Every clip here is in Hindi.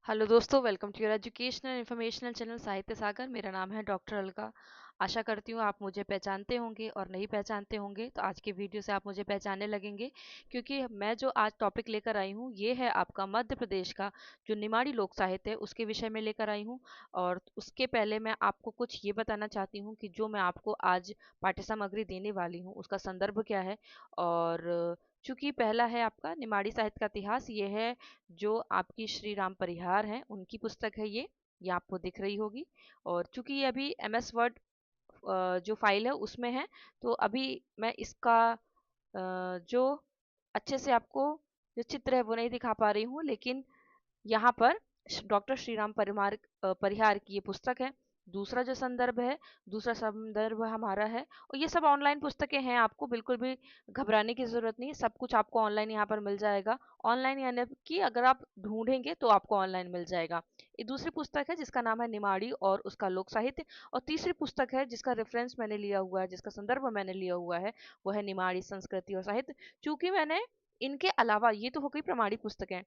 हेलो दोस्तों, welcome to your educational informational channel Sahitya Sagar. मेरा नाम है डॉक्टर अलका। आशा करती हूँ आप मुझे पहचानते होंगे और नहीं पहचानते होंगे तो आज के वीडियो से आप मुझे पहचानने लगेंगे, क्योंकि मैं जो आज टॉपिक लेकर आई हूँ ये है आपका मध्य प्रदेश का जो निमाड़ी लोक साहित्य है उसके विषय में लेकर आई हूँ। और उसके पहले मैं आपको कुछ ये बताना चाहती हूँ कि जो मैं आपको आज पाठ्य सामग्री देने वाली हूँ उसका संदर्भ क्या है। और चूंकि पहला है आपका निमाड़ी साहित्य का इतिहास, ये है जो आपकी श्री राम परिहार हैं उनकी पुस्तक है। ये आपको दिख रही होगी। और चूंकि ये अभी MS वर्ड जो फाइल है उसमें है, तो अभी मैं इसका जो अच्छे से आपको जो चित्र है वो नहीं दिखा पा रही हूँ, लेकिन यहाँ पर डॉक्टर श्री राम परिहार की ये पुस्तक है। दूसरा जो संदर्भ है, दूसरा संदर्भ हमारा है। और ये सब ऑनलाइन पुस्तकें हैं, आपको बिल्कुल भी घबराने की जरूरत नहीं, सब कुछ आपको ऑनलाइन यहाँ पर मिल जाएगा। ऑनलाइन यानी कि अगर आप ढूंढेंगे तो आपको ऑनलाइन मिल जाएगा। ये दूसरी पुस्तक है जिसका नाम है निमाड़ी और उसका लोक साहित्य। और तीसरी पुस्तक है जिसका रेफरेंस मैंने लिया हुआ है, जिसका संदर्भ मैंने लिया हुआ है, वो है निमाड़ी संस्कृति और साहित्य। चूंकि मैंने इनके अलावा, ये तो हो गई प्रमाणित पुस्तकें,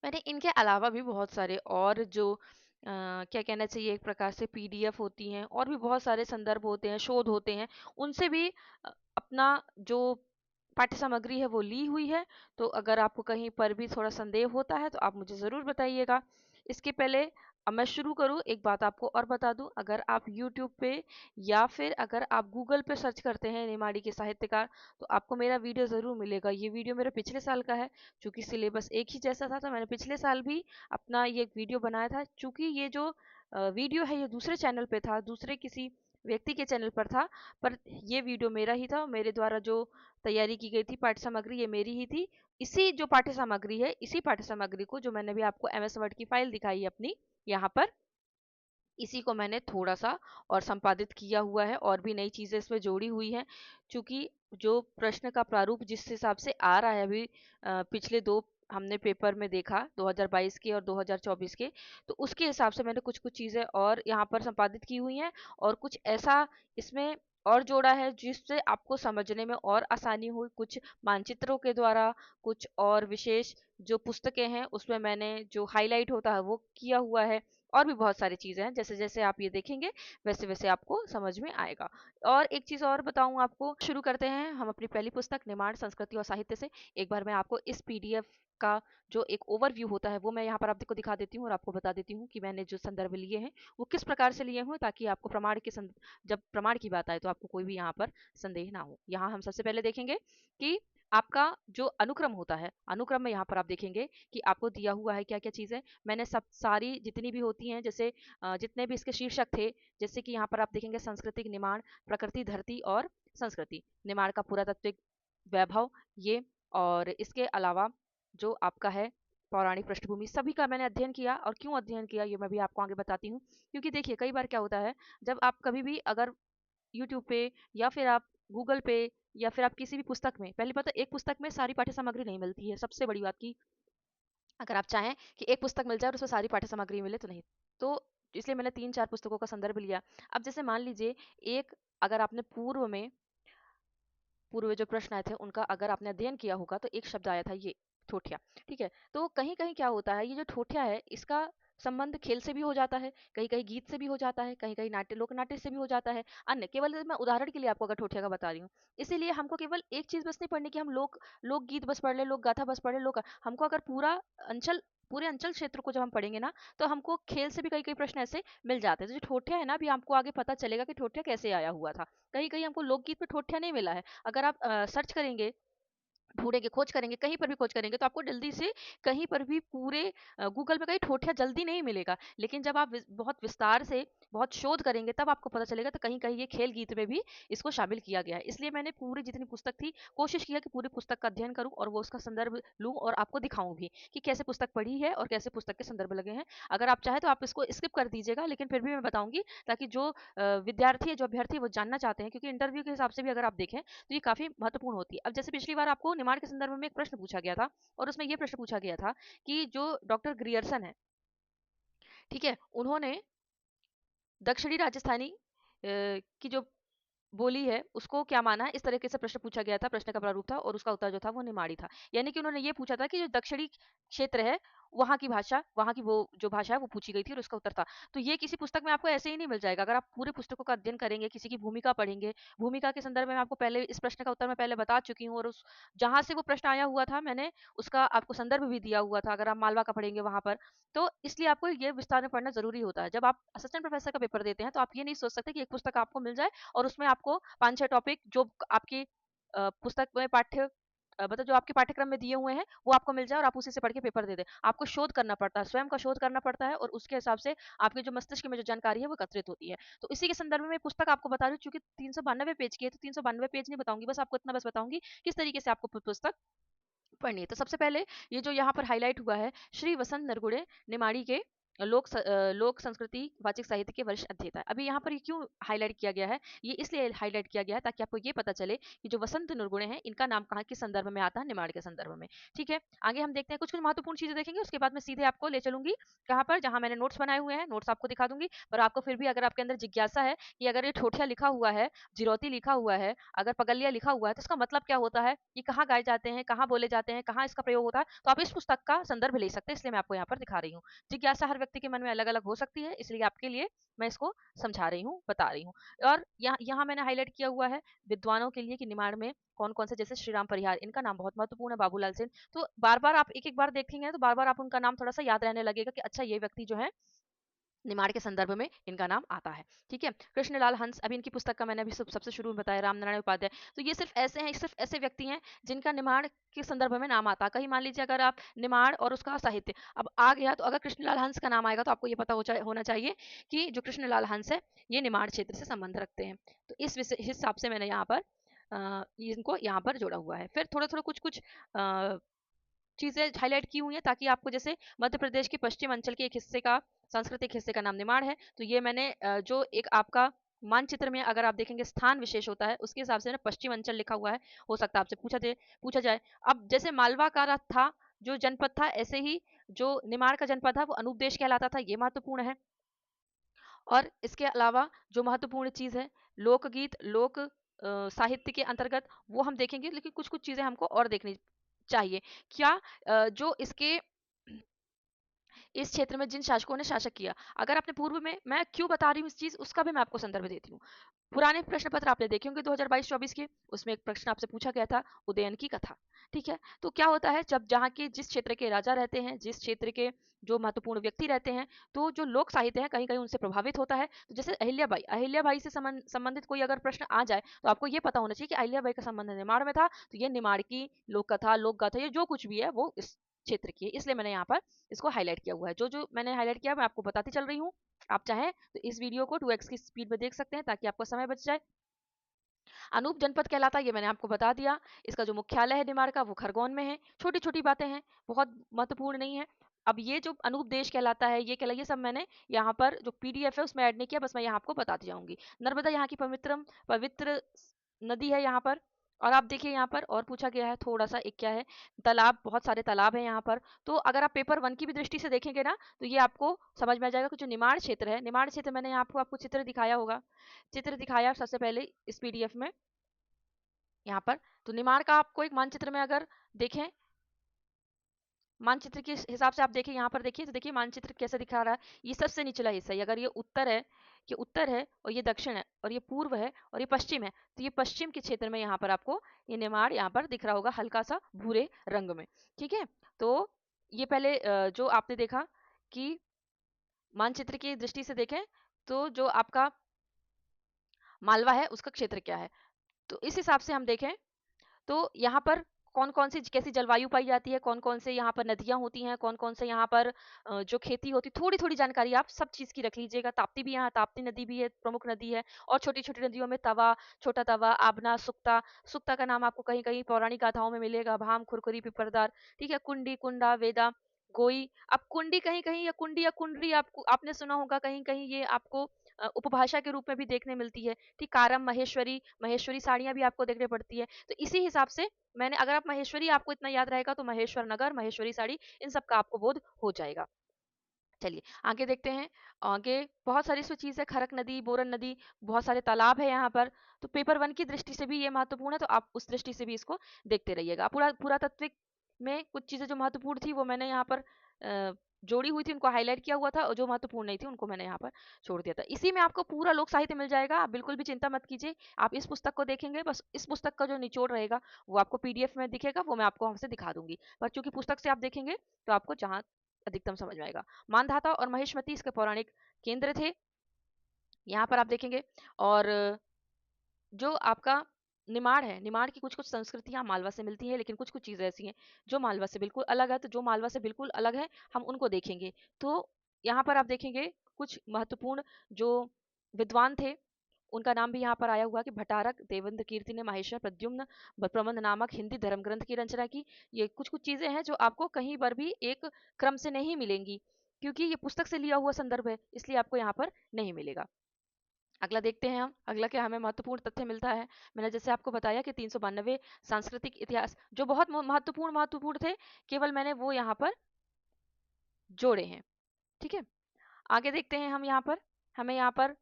मैंने इनके अलावा भी बहुत सारे और जो क्या कहना चाहिए, एक प्रकार से PDF होती हैं और भी बहुत सारे संदर्भ होते हैं, शोध होते हैं, उनसे भी अपना जो पाठ्य सामग्री है वो ली हुई है। तो अगर आपको कहीं पर भी थोड़ा संदेह होता है तो आप मुझे ज़रूर बताइएगा। इसके पहले अब मैं शुरू करूँ, एक बात आपको और बता दूं, अगर आप YouTube पे या फिर अगर आप Google पे सर्च करते हैं निमाड़ी के साहित्यकार, तो आपको मेरा वीडियो ज़रूर मिलेगा। ये वीडियो मेरे पिछले साल का है। चूंकि सिलेबस एक ही जैसा था तो मैंने पिछले साल भी अपना ये वीडियो बनाया था। चूंकि ये जो वीडियो है ये दूसरे चैनल पे था, दूसरे किसी व्यक्ति के चैनल पर था, पर ये वीडियो मेरा ही था। मेरे द्वारा जो तैयारी की गई थी पाठ्य सामग्री, ये मेरी ही थी। इसी जो पाठ्य सामग्री है, इसी पाठ्य सामग्री को जो मैंने भी आपको MS वर्ड की फाइल दिखाई है अपनी यहाँ पर, इसी को मैंने थोड़ा सा और संपादित किया हुआ है और भी नई चीजें इसमें जोड़ी हुई हैं। चूंकि जो प्रश्न का प्रारूप जिस हिसाब से आ रहा है अभी, पिछले दो हमने पेपर में देखा 2022 के और 2024 के, तो उसके हिसाब से मैंने कुछ कुछ चीजें और यहाँ पर संपादित की हुई हैं। और कुछ ऐसा इसमें और जोड़ा है जिससे आपको समझने में और आसानी हुई। कुछ मानचित्रों के द्वारा, कुछ और विशेष जो पुस्तकें हैं उसमें मैंने जो हाईलाइट होता है वो किया हुआ है। और भी बहुत सारी चीजें हैं, जैसे जैसे आप ये देखेंगे वैसे वैसे आपको समझ में आएगा। और एक चीज और बताऊं आपको, शुरू करते हैं हम अपनी पहली पुस्तक निमाड़ संस्कृति और साहित्य से। एक बार मैं आपको इस PDF का जो एक ओवरव्यू होता है वो मैं यहाँ पर आपको दिखा देती हूँ और आपको बता देती हूँ कि मैंने जो संदर्भ लिए हैं वो किस प्रकार से लिए हुए, ताकि आपको जब प्रमाण की बात आए तो आपको कोई भी यहाँ पर संदेह ना हो। यहाँ हम सबसे पहले देखेंगे कि आपका जो अनुक्रम होता है, अनुक्रम में यहाँ पर आप देखेंगे कि आपको दिया हुआ है क्या क्या चीजें। मैंने सब सारी जितनी भी होती हैं, जैसे जितने भी इसके शीर्षक थे, जैसे कि यहाँ पर आप देखेंगे सांस्कृतिक निर्माण, प्रकृति, धरती और संस्कृति, निर्माण का पुरातात्विक वैभव, ये। और इसके अलावा जो आपका है पौराणिक पृष्ठभूमि, सभी का मैंने अध्ययन किया। और क्यों अध्ययन किया ये मैं भी आपको आगे बताती हूँ। क्योंकि देखिए कई बार क्या होता है, जब आप कभी भी अगर यूट्यूब पे या फिर आप गूगल पे या फिर आप किसी भी पुस्तक में, पहली बात तो एक पुस्तक में सारी पाठ्य सामग्री नहीं मिलती है, सबसे बड़ी बात की अगर आप चाहें कि एक पुस्तक मिल जाए और उसमें सारी पाठ्य सामग्री मिले तो नहीं। तो इसलिए मैंने 3-4 पुस्तकों का संदर्भ लिया। अब जैसे मान लीजिए, एक अगर आपने पूर्व जो प्रश्न आए थे उनका अगर आपने अध्ययन किया होगा तो एक शब्द आया था ये, ठोठिया। ठीक है, तो कहीं कहीं क्या होता है, ये जो ठोठिया है इसका संबंध खेल से भी हो जाता है, कहीं कहीं गीत से भी हो जाता है, कहीं कहीं नाट्य लोक नाट्य से भी हो जाता है। अन्य केवल मैं उदाहरण के लिए आपको अगर ठोठिया का बता रही हूँ, इसीलिए हमको केवल एक चीज बस नहीं पढ़नी कि हम लोक गीत बस पढ़ ले, लोक गाथा बस पढ़ ले, लोक हमको अगर अंचल पूरे अंचल क्षेत्र को जब हम पढ़ेंगे ना, तो हमको खेल से भी कई कई प्रश्न ऐसे मिल जाते हैं। तो जो ठोठिया है ना, अभी आपको आगे पता चलेगा कि ठोठिया कैसे आया हुआ था। कहीं कहीं हमको लोकगीत में ठोठिया नहीं मिला है। अगर आप सर्च करेंगे, ढूंढेंगे, खोज करेंगे, कहीं पर भी खोज करेंगे, तो आपको जल्दी से कहीं पर भी पूरे गूगल में कहीं ठोठिया जल्दी नहीं मिलेगा। लेकिन जब आप बहुत विस्तार से बहुत शोध करेंगे तब आपको पता चलेगा, तो कहीं कहीं ये खेल गीत में भी इसको शामिल किया गया है। इसलिए मैंने पूरी जितनी पुस्तक थी कोशिश किया कि पूरी पुस्तक का अध्ययन करूं और वो उसका संदर्भ लूं और आपको दिखाऊं भी कि कैसे पुस्तक पढ़ी है और कैसे पुस्तक के संदर्भ लगे हैं। अगर आप चाहे तो आप इसको स्किप कर दीजिएगा, लेकिन फिर भी मैं बताऊंगी, ताकि जो विद्यार्थी है, जो अभ्यर्थी है, वो जानना चाहते हैं, क्योंकि इंटरव्यू के हिसाब से भी अगर आप देखें तो ये काफी महत्वपूर्ण होती है। अब जैसे पिछली बार आपको निमाड़ के संदर्भ में एक प्रश्न पूछा गया था, और उसमें यह प्रश्न पूछा गया था कि जो डॉक्टर ग्रियर्सन है, ठीक है, उन्होंने दक्षिणी राजस्थानी की जो बोली है उसको क्या माना है, इस तरीके से प्रश्न पूछा गया था। प्रश्न का प्रारूप था और उसका उत्तर जो था वो निमाड़ी था। यानी कि उन्होंने ये पूछा था कि जो दक्षिणी क्षेत्र है वहाँ की भाषा, वहाँ की वो जो भाषा है वो पूछी गई थी और उसका उत्तर था। तो ये किसी पुस्तक में आपको ऐसे ही नहीं मिल जाएगा। अगर आप पूरे पुस्तकों का अध्ययन करेंगे, किसी की भूमिका पढ़ेंगे, भूमिका के संदर्भ में मैं आपको पहले इस प्रश्न का उत्तर मैं पहले बता चुकी हूँ, और उस जहाँ से वो प्रश्न आया हुआ था मैंने उसका आपको संदर्भ भी दिया हुआ था, अगर आप मालवा का पढ़ेंगे वहाँ पर। तो इसलिए आपको ये विस्तार में पढ़ना ज़रूरी होता है। जब आप असिस्टेंट प्रोफ़ेसर का पेपर देते हैं, तो आप ये नहीं सोच सकते कि एक पुस्तक आपको मिल जाए और उसमें आपको 5-6 टॉपिक जो आपकी पुस्तक में मतलब जो आपके पाठ्यक्रम में दिए हुए हैं, वो आपको मिल जाए और आप उसी से पढ़ के पेपर दे दें। आपको शोध करना पड़ता है, स्वयं का शोध करना पड़ता है और उसके हिसाब से आपके जो मस्तिष्क में जो जानकारी है, वो एकत्रित होती है। तो इसी के संदर्भ में मैं पुस्तक आपको बता रही हूँ, चूँकि 392 पेज की है, तो 392 पेज नहीं बताऊँगी, बस आपको इतना बस बताऊँगी, किस तरीके से आपको पुस्तक पढ़नी है। तो सबसे पहले ये जो यहाँ पर हाईलाइट हुआ है, श्री वसंत नरगुड़े निमाड़ी के लोक संस्कृति वाचिक साहित्य के वरिष्ठ अध्येता है। अभी यहाँ पर ये क्यों हाईलाइट किया गया है? ये इसलिए हाईलाइट किया गया है ताकि आपको ये पता चले कि जो वसंत नरगुड़े हैं, इनका नाम कहाँ किस संदर्भ में आता है, निमाड़ के संदर्भ में। ठीक है, आगे हम देखते हैं, कुछ कुछ महत्वपूर्ण चीजें देखेंगे, उसके बाद मैं सीधे आपको ले चलूंगी कहाँ पर, जहाँ मैंने नोट्स बनाए हुए हैं, नोट्स आपको दिखा दूंगी। पर आपको फिर भी अगर आपके अंदर जिज्ञासा है कि अगर ये ठोठिया लिखा हुआ है, जिरौती लिखा हुआ है, अगर पगलिया लिखा हुआ है, तो इसका मतलब क्या होता है, ये कहाँ गाए जाते हैं, कहाँ बोले जाते हैं, कहाँ इसका प्रयोग होता है, तो आप इस पुस्तक का संदर्भ ले सकते हैं। इसलिए मैं आपको यहाँ पर दिखा रही हूँ। जिज्ञासा हर व्यक्ति के मन में अलग अलग हो सकती है, इसलिए आपके लिए मैं इसको समझा रही हूँ, बता रही हूँ। और यहाँ यहाँ मैंने हाईलाइट किया हुआ है विद्वानों के लिए कि निमाड़ में कौन कौन से, जैसे श्री राम परिहार, इनका नाम बहुत महत्वपूर्ण है, बाबूलाल सेन। तो बार बार आप एक एक बार देखेंगे तो बार बार आप उनका नाम थोड़ा सा याद रहने लगेगा कि अच्छा ये व्यक्ति जो है निमाड़ के संदर्भ में इनका नाम आता है। ठीक है, कृष्णलाल हंस, अभी इनकी पुस्तक का मैंने अभी सबसे शुरू में बताया, रामनारायण उपाध्याय। तो ये सिर्फ ऐसे हैं, सिर्फ ऐसे व्यक्ति हैं जिनका निमाड़ के संदर्भ में नाम आता है। कहीं मान लीजिए अगर आप निमाड़ और उसका साहित्य अब आ गया, तो अगर कृष्णलाल हंस का नाम आएगा तो आपको ये पता होना चाहिए कि जो कृष्णलाल हंस है ये निमाड़ क्षेत्र से संबंध रखते हैं। तो इस हिसाब से मैंने यहाँ पर इनको यहाँ पर जोड़ा हुआ है। फिर थोड़ा थोड़ा कुछ कुछ चीजें हाईलाइट की हुई हैं ताकि आपको, जैसे मध्य प्रदेश के पश्चिम अंचल के एक हिस्से का, सांस्कृतिक हिस्से का नाम निमाड़ है, तो ये मैंने जो एक आपका मानचित्र में अगर आप देखेंगे स्थान विशेष होता है, उसके हिसाब से ना पश्चिम अंचल लिखा हुआ है, हो सकता है आपसे पूछा जाए। अब जैसे मालवा का रथ था जो जनपद था, ऐसे ही जो निमाड़ का जनपद था वो अनुपदेश कहलाता था, ये महत्वपूर्ण है। और इसके अलावा जो महत्वपूर्ण चीज है, लोकगीत, लोक साहित्य के अंतर्गत वो हम देखेंगे, लेकिन कुछ कुछ चीजें हमको और देखनी चाहिए। क्या जो इसके इस क्षेत्र में जिन शासकों ने शासक किया, अगर आपने पूर्व में, मैं क्यों बता रही हूँ इस चीज, उसका भी मैं आपको संदर्भ देती हूँ। पुराने प्रश्न पत्र आपने देखे होंगे 2022-24 के, उसमें एक प्रश्न आपसे पूछा गया था उदयन की कथा। ठीक है, तो क्या होता है, जब जहाँ के जिस क्षेत्र के राजा रहते हैं, जिस क्षेत्र के जो महत्वपूर्ण व्यक्ति रहते हैं, तो जो लोक साहित्य है कहीं कहीं उनसे प्रभावित होता है। तो जैसे अहिल्याबाई से संबंधित कोई अगर प्रश्न आ जाए, तो आपको ये पता होना चाहिए कि अहिल्याबाई का संबंध निमाड़ में था, तो ये निमाड़ की लोक कथा, लोक गाथा, ये जो कुछ भी है वो इस क्षेत्र की है। इसलिए मैंने यहाँ पर इसको हाईलाइट किया हुआ है। जो जो मैंने हाईलाइट किया मैं आपको बताती चल रही हूँ। आप चाहें तो इस वीडियो को 2x की स्पीड में देख सकते हैं ताकि आपका समय बच जाए। अनूप जनपद कहलाता है, ये मैंने आपको बता दिया। इसका जो मुख्यालय है निमाड़ का, वो खरगोन में है। छोटी छोटी बातें हैं, बहुत महत्वपूर्ण नहीं है। अब ये जो अनूप देश कहलाता है, ये सब मैंने यहाँ पर जो पीडीएफ है उसमें ऐड नहीं किया, बस मैं यहाँ आपको बताती जाऊंगी। नर्मदा यहाँ की पवित्र नदी है यहाँ पर। और आप देखिए यहाँ पर और पूछा गया है थोड़ा सा, एक क्या है, तालाब, बहुत सारे तालाब हैं यहाँ पर। तो अगर आप पेपर 1 की भी दृष्टि से देखेंगे ना, तो ये आपको समझ में आ जाएगा कि जो निमाड़ क्षेत्र है, निमाड़ क्षेत्र मैंने यहाँ आपको चित्र दिखाया होगा, चित्र दिखाया सबसे पहले इस पीडीएफ में यहाँ पर। तो निमाड़ का आपको एक मानचित्र में अगर देखें, मानचित्र के हिसाब से आप देखें, यहाँ पर देखिए, तो देखिए मानचित्र कैसे दिखा रहा है। ये सबसे निचला हिस्सा है, अगर ये उत्तर है, ये उत्तर है, और ये दक्षिण है, और ये पूर्व है, और ये पश्चिम है, तो ये पश्चिम के क्षेत्र में यहाँ पर आपको ये निमाड़ यहाँ पर दिख रहा होगा हल्का सा भूरे रंग में। ठीक है, तो ये पहले जो आपने देखा कि मानचित्र की दृष्टि से देखें तो जो आपका मालवा है उसका क्षेत्र क्या है। तो इस हिसाब से हम देखें तो यहाँ पर कौन कौन सी कैसी जलवायु पाई जाती है, कौन कौन से यहाँ पर नदियां होती हैं, कौन कौन से यहाँ पर जो खेती होती, थोड़ी थोड़ी जानकारी आप सब चीज की रख लीजिएगा। ताप्ती भी, यहाँ ताप्ती नदी भी है, प्रमुख नदी है। और छोटी छोटी नदियों में तवा, छोटा तवा, आबना, सुक्ता, सुक्ता का नाम आपको कहीं कहीं पौराणिक गाथाओं में मिलेगा, भाम, खुरखुरी, पिपरदार। ठीक है, कुंडी, कुंडा, वेदा, गोई। अब कुंडी कहीं कहीं, या कुंडी या कुंडरी, आपको आपने सुना होगा, कहीं कहीं ये आपको उपभाषा के रूप में भी देखने मिलती है। ठीक, कारम, महेश्वरी, महेश्वरी साड़ियां भी आपको देखने पड़ती है। तो इसी हिसाब से मैंने, अगर आप महेश्वरी आपको इतना याद रहेगा, तो महेश्वर नगर, महेश्वरी साड़ी, इन सब का आपको बोध हो जाएगा। चलिए आगे देखते हैं। आगे बहुत सारी इसमें चीज है, खरक नदी, बोरन नदी, बहुत सारे तालाब है यहाँ पर। तो पेपर 1 की दृष्टि से भी ये महत्वपूर्ण है, तो आप उस दृष्टि से भी इसको देखते रहिएगा। पुरातात्विक में कुछ चीजें जो महत्वपूर्ण थी वो मैंने यहाँ पर जोड़ी हुई थी उनको हाईलाइट किया हुआ था, और जो महत्वपूर्ण नहीं थी उनको मैंने यहाँ पर छोड़ दिया था। इसी में आपको पूरा लोक साहित्य मिल जाएगा, आप बिल्कुल भी चिंता मत कीजिए। आप इस पुस्तक को देखेंगे, बस इस पुस्तक का जो निचोड़ रहेगा वो आपको पीडीएफ में दिखेगा, वो मैं आपको हमसे दिखा दूंगी। पर चूंकि पुस्तक से आप देखेंगे तो आपको जहाँ अधिकतम समझ में आएगा। मानधाता और महेशमती इसके पौराणिक केंद्र थे, यहाँ पर आप देखेंगे। और जो आपका निमाड़ है, निमाड़ की कुछ कुछ संस्कृतियां मालवा से मिलती हैं, लेकिन कुछ कुछ चीजें ऐसी हैं जो मालवा से बिल्कुल अलग है। तो जो मालवा से बिल्कुल अलग है हम उनको देखेंगे। तो यहाँ पर आप देखेंगे कुछ महत्वपूर्ण जो विद्वान थे उनका नाम भी यहाँ पर आया हुआ कि भटारक देवेंद्र कीर्ति ने माहेश्वर प्रद्युम्न प्रबंध नामक हिंदी धर्म ग्रंथ की रचना की। ये कुछ कुछ चीजें हैं जो आपको कहीं पर भी एक क्रम से नहीं मिलेंगी, क्योंकि ये पुस्तक से लिया हुआ संदर्भ है, इसलिए आपको यहाँ पर नहीं मिलेगा। अगला देखते हैं हम, अगला क्या हमें महत्वपूर्ण तथ्य मिलता है। मैंने जैसे आपको बताया कि 392 सांस्कृतिक इतिहास जो बहुत महत्वपूर्ण महत्वपूर्ण थे, केवल मैंने वो यहाँ पर जोड़े हैं। ठीक है, आगे देखते हैं हम। यहाँ पर हमें यहाँ पर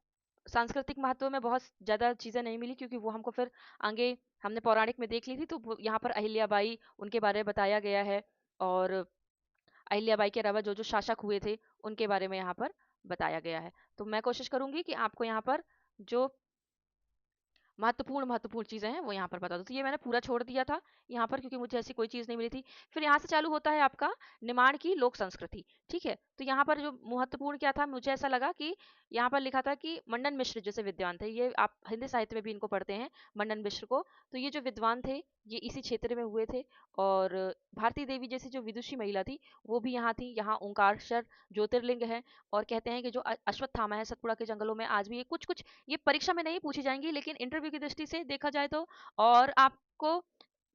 सांस्कृतिक महत्व में बहुत ज़्यादा चीज़ें नहीं मिली, क्योंकि वो हमको फिर आगे हमने पौराणिक में देख ली थी। तो यहाँ पर अहिल्याबाई उनके बारे में बताया गया है, और अहिल्याबाई के अलावा जो जो शासक हुए थे उनके बारे में यहाँ पर बताया गया है। तो मैं कोशिश करूंगी कि आपको यहाँ पर जो महत्वपूर्ण महत्वपूर्ण चीजें हैं वो यहाँ पर बता दो। तो ये मैंने पूरा छोड़ दिया था यहाँ पर, क्योंकि मुझे ऐसी कोई चीज नहीं मिली थी। फिर यहाँ से चालू होता है आपका निमाड़ की लोक संस्कृति। ठीक है, तो यहाँ पर जो महत्वपूर्ण क्या था, मुझे ऐसा लगा कि यहाँ पर लिखा था कि मंडन मिश्र जैसे विद्वान थे, ये आप हिंदी साहित्य में भी इनको पढ़ते हैं मंडन मिश्र को। तो ये जो विद्वान थे ये इसी क्षेत्र में हुए थे। और भारती देवी जैसी जो विदुषी महिला थी वो भी यहाँ थी। यहाँ ओंकारेश्वर ज्योतिर्लिंग है, और कहते हैं कि जो अश्वत्थामा है सतपुड़ा के जंगलों में आज भी ये कुछ कुछ, ये परीक्षा में नहीं पूछी जाएंगी लेकिन इंटरव्यू की दृष्टि से देखा जाए तो, और आपको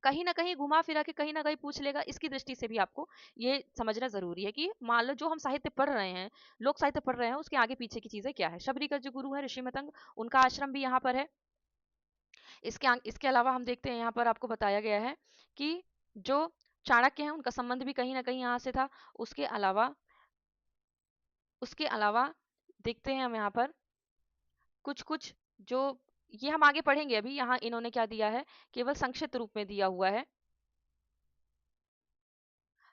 कहीं ना कहीं घुमा फिरा के कहीं ना कहीं पूछ लेगा, इसकी दृष्टि से भी आपको ये समझना जरूरी है कि मान लो जो हम साहित्य पढ़ रहे हैं, लोक साहित्य पढ़ रहे हैं, उसके आगे पीछे की चीजें क्या है। शबरी का जो गुरु है ऋषि मतंग, उनका आश्रम भी यहाँ पर है। इसके अलावा हम देखते हैं यहाँ पर आपको बताया गया है कि जो चाणक्य हैं उनका संबंध भी कहीं ना कहीं यहाँ से था। उसके अलावा देखते हैं हम यहाँ पर कुछ कुछ जो, ये हम आगे पढ़ेंगे। अभी यहाँ इन्होंने क्या दिया है, केवल संक्षिप्त रूप में दिया हुआ है।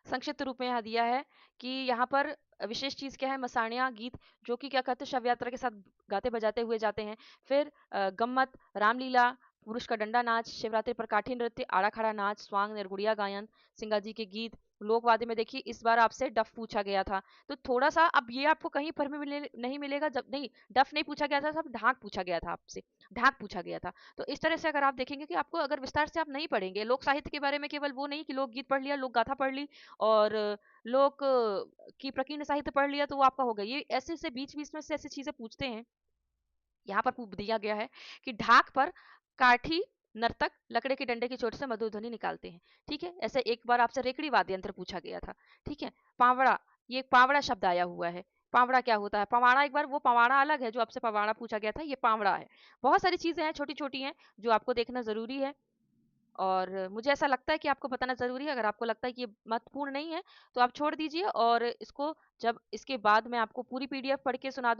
संक्षिप्त रूप में यहाँ दिया है कि यहाँ पर विशेष चीज क्या है, मसाणिया गीत जो कि क्या कहते हैं शव यात्रा के साथ गाते बजाते हुए जाते हैं। फिर गम्मत, रामलीला, पुरुष का डंडा नाच, शिवरात्रि पर काठी नृत्य, आड़ा खड़ा नाच, स्वांग, निर्गुड़िया गायन, सिंगा जी के गीत। लोकवाद्य में देखिए इस बार आपसे डफ पूछा गया था, तो थोड़ा सा अब ये आपको कहीं पर भी नहीं मिलेगा। जब नहीं, डफ नहीं पूछा गया था, सब ढाक पूछा गया था आपसे, ढाक पूछा गया था। तो इस तरह से अगर आप देखेंगे कि आपको अगर विस्तार से आप नहीं पढ़ेंगे लोक साहित्य के बारे में, केवल वो नहीं कि लोकगीत पढ़ लिया, लोक गाथा पढ़ ली, और लोक की प्रकीर्णन साहित्य पढ़ लिया, तो वो आपका हो गया। ये ऐसे से बीच बीच में से ऐसी चीजें पूछते हैं। यहाँ पर दिया गया है कि ढाक पर काठी नर्तक लकड़े के डंडे की चोट से मधुर ध्वनि निकालते हैं। ठीक है, ऐसे एक बार आपसे रेकड़ी वाद्य यंत्र पूछा गया था। ठीक है, पावड़ा, ये पावड़ा शब्द आया हुआ है। पावड़ा क्या होता है, पवाड़ा, एक बार वो पवाड़ा अलग है जो आपसे पवाड़ा पूछा गया था, ये पावड़ा है। बहुत सारी चीजें हैं छोटी छोटी हैं जो आपको देखना जरूरी है, और मुझे ऐसा लगता है कि आपको बताना ज़रूरी है। अगर आपको लगता है कि ये महत्वपूर्ण नहीं है तो आप छोड़ दीजिए, और इसको जब इसके बाद मैं आपको पूरी पीडीएफ पढ़ के सुना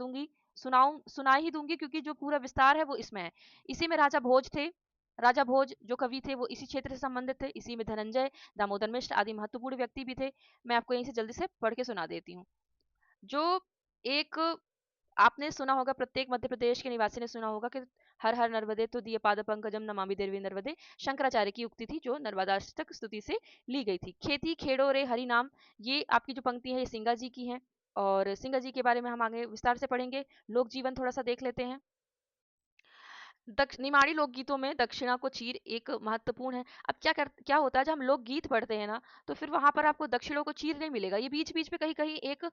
ही दूंगी, क्योंकि जो पूरा विस्तार है वो इसमें है। इसी में राजा भोज थे, राजा भोज जो कवि थे वो इसी क्षेत्र से संबंधित थे। इसी में धनंजय, दामोदर मिश्र आदि महत्वपूर्ण व्यक्ति भी थे। मैं आपको यहीं से जल्दी से पढ़ के सुना देती हूँ। जो एक आपने सुना होगा, प्रत्येक मध्य प्रदेश के निवासी ने सुना होगा कि हर हर नर्मदे तो दिए पाद पंकजम नमामि देवी नर्मदे, शंकराचार्य की उक्ति थी जो नर्मदाष्टक स्तुति से ली गई थी। खेती खेड़ो रे हरि नाम, ये आपकी जो पंक्ति है ये सिंगा जी की है, और सिंगा जी के बारे में हम आगे विस्तार से पढ़ेंगे। लोक जीवन थोड़ा सा देख लेते हैं। निमाड़ी लोकगीतों में दक्षिणा को चीर एक महत्वपूर्ण है। अब क्या होता है जब हम लोकगीत पढ़ते हैं ना, तो फिर वहां पर आपको दक्षिणों को चीर नहीं मिलेगा। ये बीच बीच में कहीं कहीं एक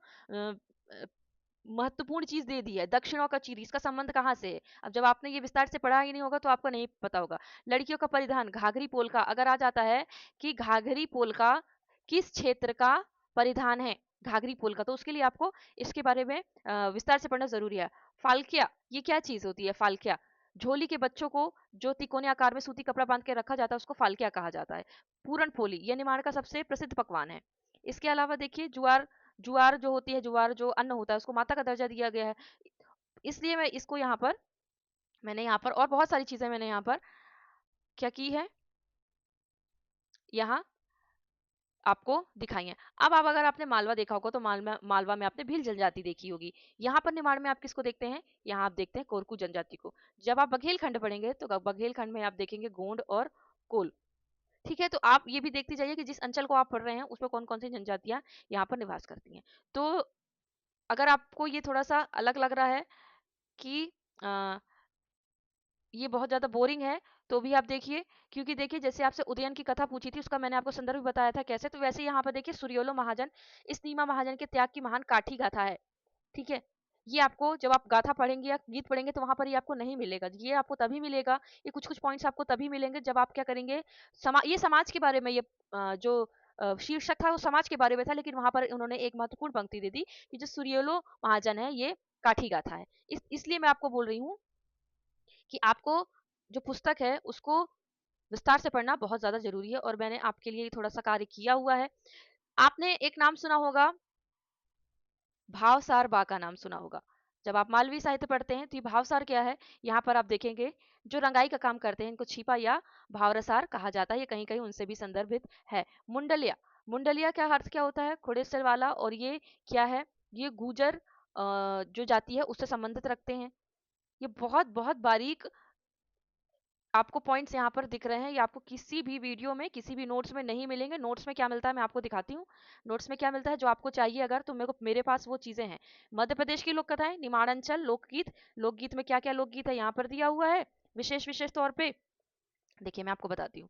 महत्वपूर्ण चीज दे दी है, दक्षिणों का चीर, इसका संबंध कहाँ से है। अब जब आपने ये विस्तार से पढ़ा ही नहीं होगा तो आपको नहीं पता होगा। लड़कियों का परिधान घाघरी पोलका, अगर आ जाता है कि घाघरी पोलका किस क्षेत्र का परिधान है, घाघरी पोलका, तो उसके लिए आपको इसके बारे में विस्तार से पढ़ना जरूरी है। फाल्किया, ये क्या चीज होती है फाल्किया, झोली के बच्चों को जो तिकोने आकार में सूती कपड़ा बांध के रखा जाता है उसको फाल्किया कहा जाता है। पूरन पोली, यह निमाड़ का सबसे प्रसिद्ध पकवान है। इसके अलावा देखिए ज्वार, ज्वार जो होती है, ज्वार जो अन्न होता है उसको माता का दर्जा दिया गया है, इसलिए मैं इसको यहाँ पर, मैंने यहाँ पर और बहुत सारी चीजें मैंने यहाँ पर क्या की है, यहाँ आपको दिखाई हैं। अब आप अगर आपने मालवा देखा होगा तो मालवा मालवा में आपने भील जनजाति देखी होगी। यहाँ पर निमाड़ में आप किसको देखते हैं? यहाँ आप देखते हैं कोरकू जनजाति को। जब आप बघेलखंड पढ़ेंगे तो बघेलखंड में आप देखेंगे गोंड और कोल। ठीक है, तो आप ये भी देखते जाइए कि जिस अंचल को आप पढ़ रहे हैं उसमें कौन कौन सी जनजातियां यहाँ पर निवास करती हैं। तो अगर आपको ये थोड़ा सा अलग लग रहा है कि अ, ये बहुत ज़्यादा बोरिंग है, तो भी आप देखिए, क्योंकि देखिए जैसे आपसे उदयन की कथा पूछी थी उसका मैंने आपको संदर्भ भी बताया था कैसे, तो वैसे यहाँ पर देखिए सुरियोलो महाजन इस नीमा महाजन के त्याग की महान काठी गाथा है। ठीक है, ये आपको जब आप गाथा पढ़ेंगे या गीत पढ़ेंगे तो वहां पर ये आपको नहीं मिलेगा, ये आपको तभी मिलेगा, ये कुछ कुछ पॉइंट्स आपको तभी मिलेंगे जब आप क्या करेंगे, ये समाज के बारे में, ये जो शीर्षक था वो समाज के बारे में था, लेकिन वहां पर उन्होंने एक महत्वपूर्ण पंक्ति दे दी कि जो सुरियोलो महाजन है ये काठी गाथा है। इसलिए मैं आपको बोल रही हूँ कि आपको जो पुस्तक है उसको विस्तार से पढ़ना बहुत ज्यादा जरूरी है, और मैंने आपके लिए थोड़ा सा कार्य किया हुआ है। आपने एक नाम सुना होगा, भावसार बा का नाम सुना होगा। जब आप मालवी साहित्य पढ़ते हैं तो ये भावसार क्या है, यहाँ पर आप देखेंगे जो रंगाई का काम करते हैं इनको छिपा या भावरसार कहा जाता है, ये कहीं कहीं उनसे भी संदर्भित है। मुंडलिया, मुंडलिया क्या अर्थ क्या होता है? खुड़ेसर वाला। और ये क्या है? ये गुजर जो जाति है उससे संबंधित रखते हैं। ये बहुत बहुत बारीक आपको पॉइंट्स यहाँ पर दिख रहे हैं, ये आपको किसी भी वीडियो में किसी भी नोट्स में नहीं मिलेंगे। नोट्स में क्या मिलता है मैं आपको दिखाती हूँ। नोट्स में क्या मिलता है जो आपको चाहिए अगर, तो मेरे पास वो चीजें हैं। मध्य प्रदेश की लोक कथाएं, निमाड़ांचल लोकगीत, लोकगीत में क्या क्या लोकगीत है यहाँ पर दिया हुआ है विशेष विशेष तौर पे। देखिए मैं आपको बताती हूँ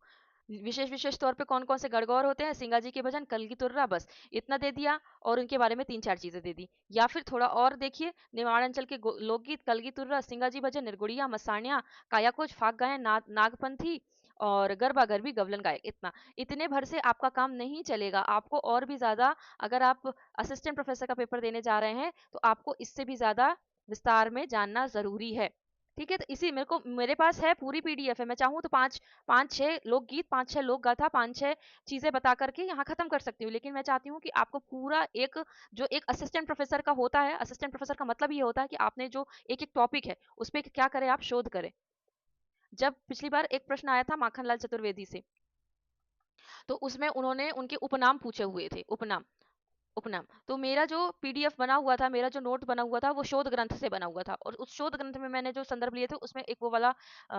विशेष विशेष तौर पे कौन कौन से गणगौर होते हैं। सिंगा जी के भजन, कलगी तुर्रा, बस इतना दे दिया, और उनके बारे में तीन चार चीजें दे दी। या फिर थोड़ा और देखिए, निवाड़ांचल के लोकगीत, कलगी तुर्रा, सिंगा जी भजन, निर्गुड़िया, मसाणिया, कायाकोच, फाग गायन, नागपंथी और गरबा गरबी, गवलन गायक। इतना, इतने भर से आपका काम नहीं चलेगा, आपको और भी ज्यादा, अगर आप असिस्टेंट प्रोफेसर का पेपर देने जा रहे हैं तो आपको इससे भी ज्यादा विस्तार में जानना जरूरी है। ठीक है, तो इसी मेरे पास है पूरी पीडीएफ है। मैं चाहूँ तो पांच पांच छह लोकगीत, पांच छह लोक गाथा, पांच छह चीजें बता करके यहाँ खत्म कर सकती हूँ, लेकिन मैं चाहती हूँ कि आपको पूरा एक, जो एक असिस्टेंट प्रोफेसर का होता है, असिस्टेंट प्रोफेसर का मतलब ये होता है कि आपने जो एक एक टॉपिक है उस पर क्या करें, आप शोध करें। जब पिछली बार एक प्रश्न आया था माखनलाल चतुर्वेदी से, तो उसमें उन्होंने उनके उपनाम पूछे हुए थे, उपनाम, उपनाम। तो मेरा जो पीडीएफ बना हुआ था, मेरा जो नोट बना हुआ था वो शोध ग्रंथ से बना हुआ था, और उस शोध ग्रंथ में मैंने जो संदर्भ लिए थे उसमें एक वो वाला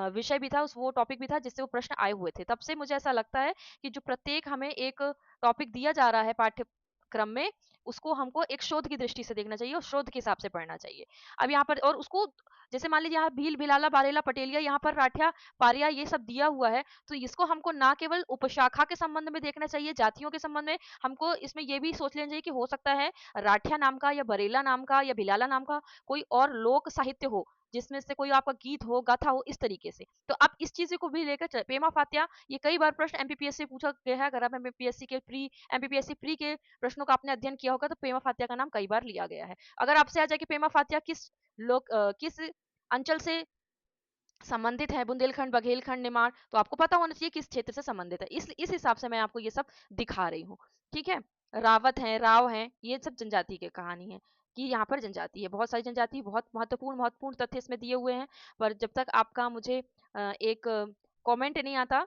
विषय भी था, उस वो टॉपिक भी था जिससे वो प्रश्न आए हुए थे। तब से मुझे ऐसा लगता है कि जो प्रत्येक हमें एक टॉपिक दिया जा रहा है पाठ्यक्रम में, उसको हमको एक शोध की दृष्टि से देखना चाहिए और शोध के हिसाब से पढ़ना चाहिए। अब यहाँ पर और उसको, जैसे मान लीजिए यहाँ भील, भिलाला, बारेला, पटेलिया, यहाँ पर राठिया, पारिया, ये सब दिया हुआ है, तो इसको हमको ना केवल उपशाखा के संबंध में देखना चाहिए, जातियों के संबंध में, हमको इसमें ये भी सोच लेना चाहिए कि हो सकता है राठिया नाम का या बरेला नाम का या भिलाला नाम का कोई और लोक साहित्य हो, जिसमें से कोई आपका गीत हो, गाथा हो, इस तरीके से। तो आप इस चीज को भी लेकर पेमा फातिया, ये कई बार प्रश्न एमपीपीएस से पूछा गया है। अगर आप एमपीपीएससी प्री के प्रश्नों का आपने अध्ययन किया होगा तो पेमा फातिया का नाम कई बार लिया गया है। अगर आपसे आ जाए कि पेमा फातिया किस अंचल से संबंधित है, बुंदेलखंड, बघेलखंड, निमाड़, तो आपको पता होना चाहिए किस क्षेत्र से संबंधित है। इस हिसाब से मैं आपको ये सब दिखा रही हूँ। ठीक है, रावत है, राव है, ये सब जनजाति की कहानी है कि यहाँ पर जनजाति है, बहुत सारी जनजाति, बहुत महत्वपूर्ण महत्वपूर्ण तथ्य इसमें दिए हुए हैं। पर जब तक आपका मुझे एक कमेंट नहीं आता,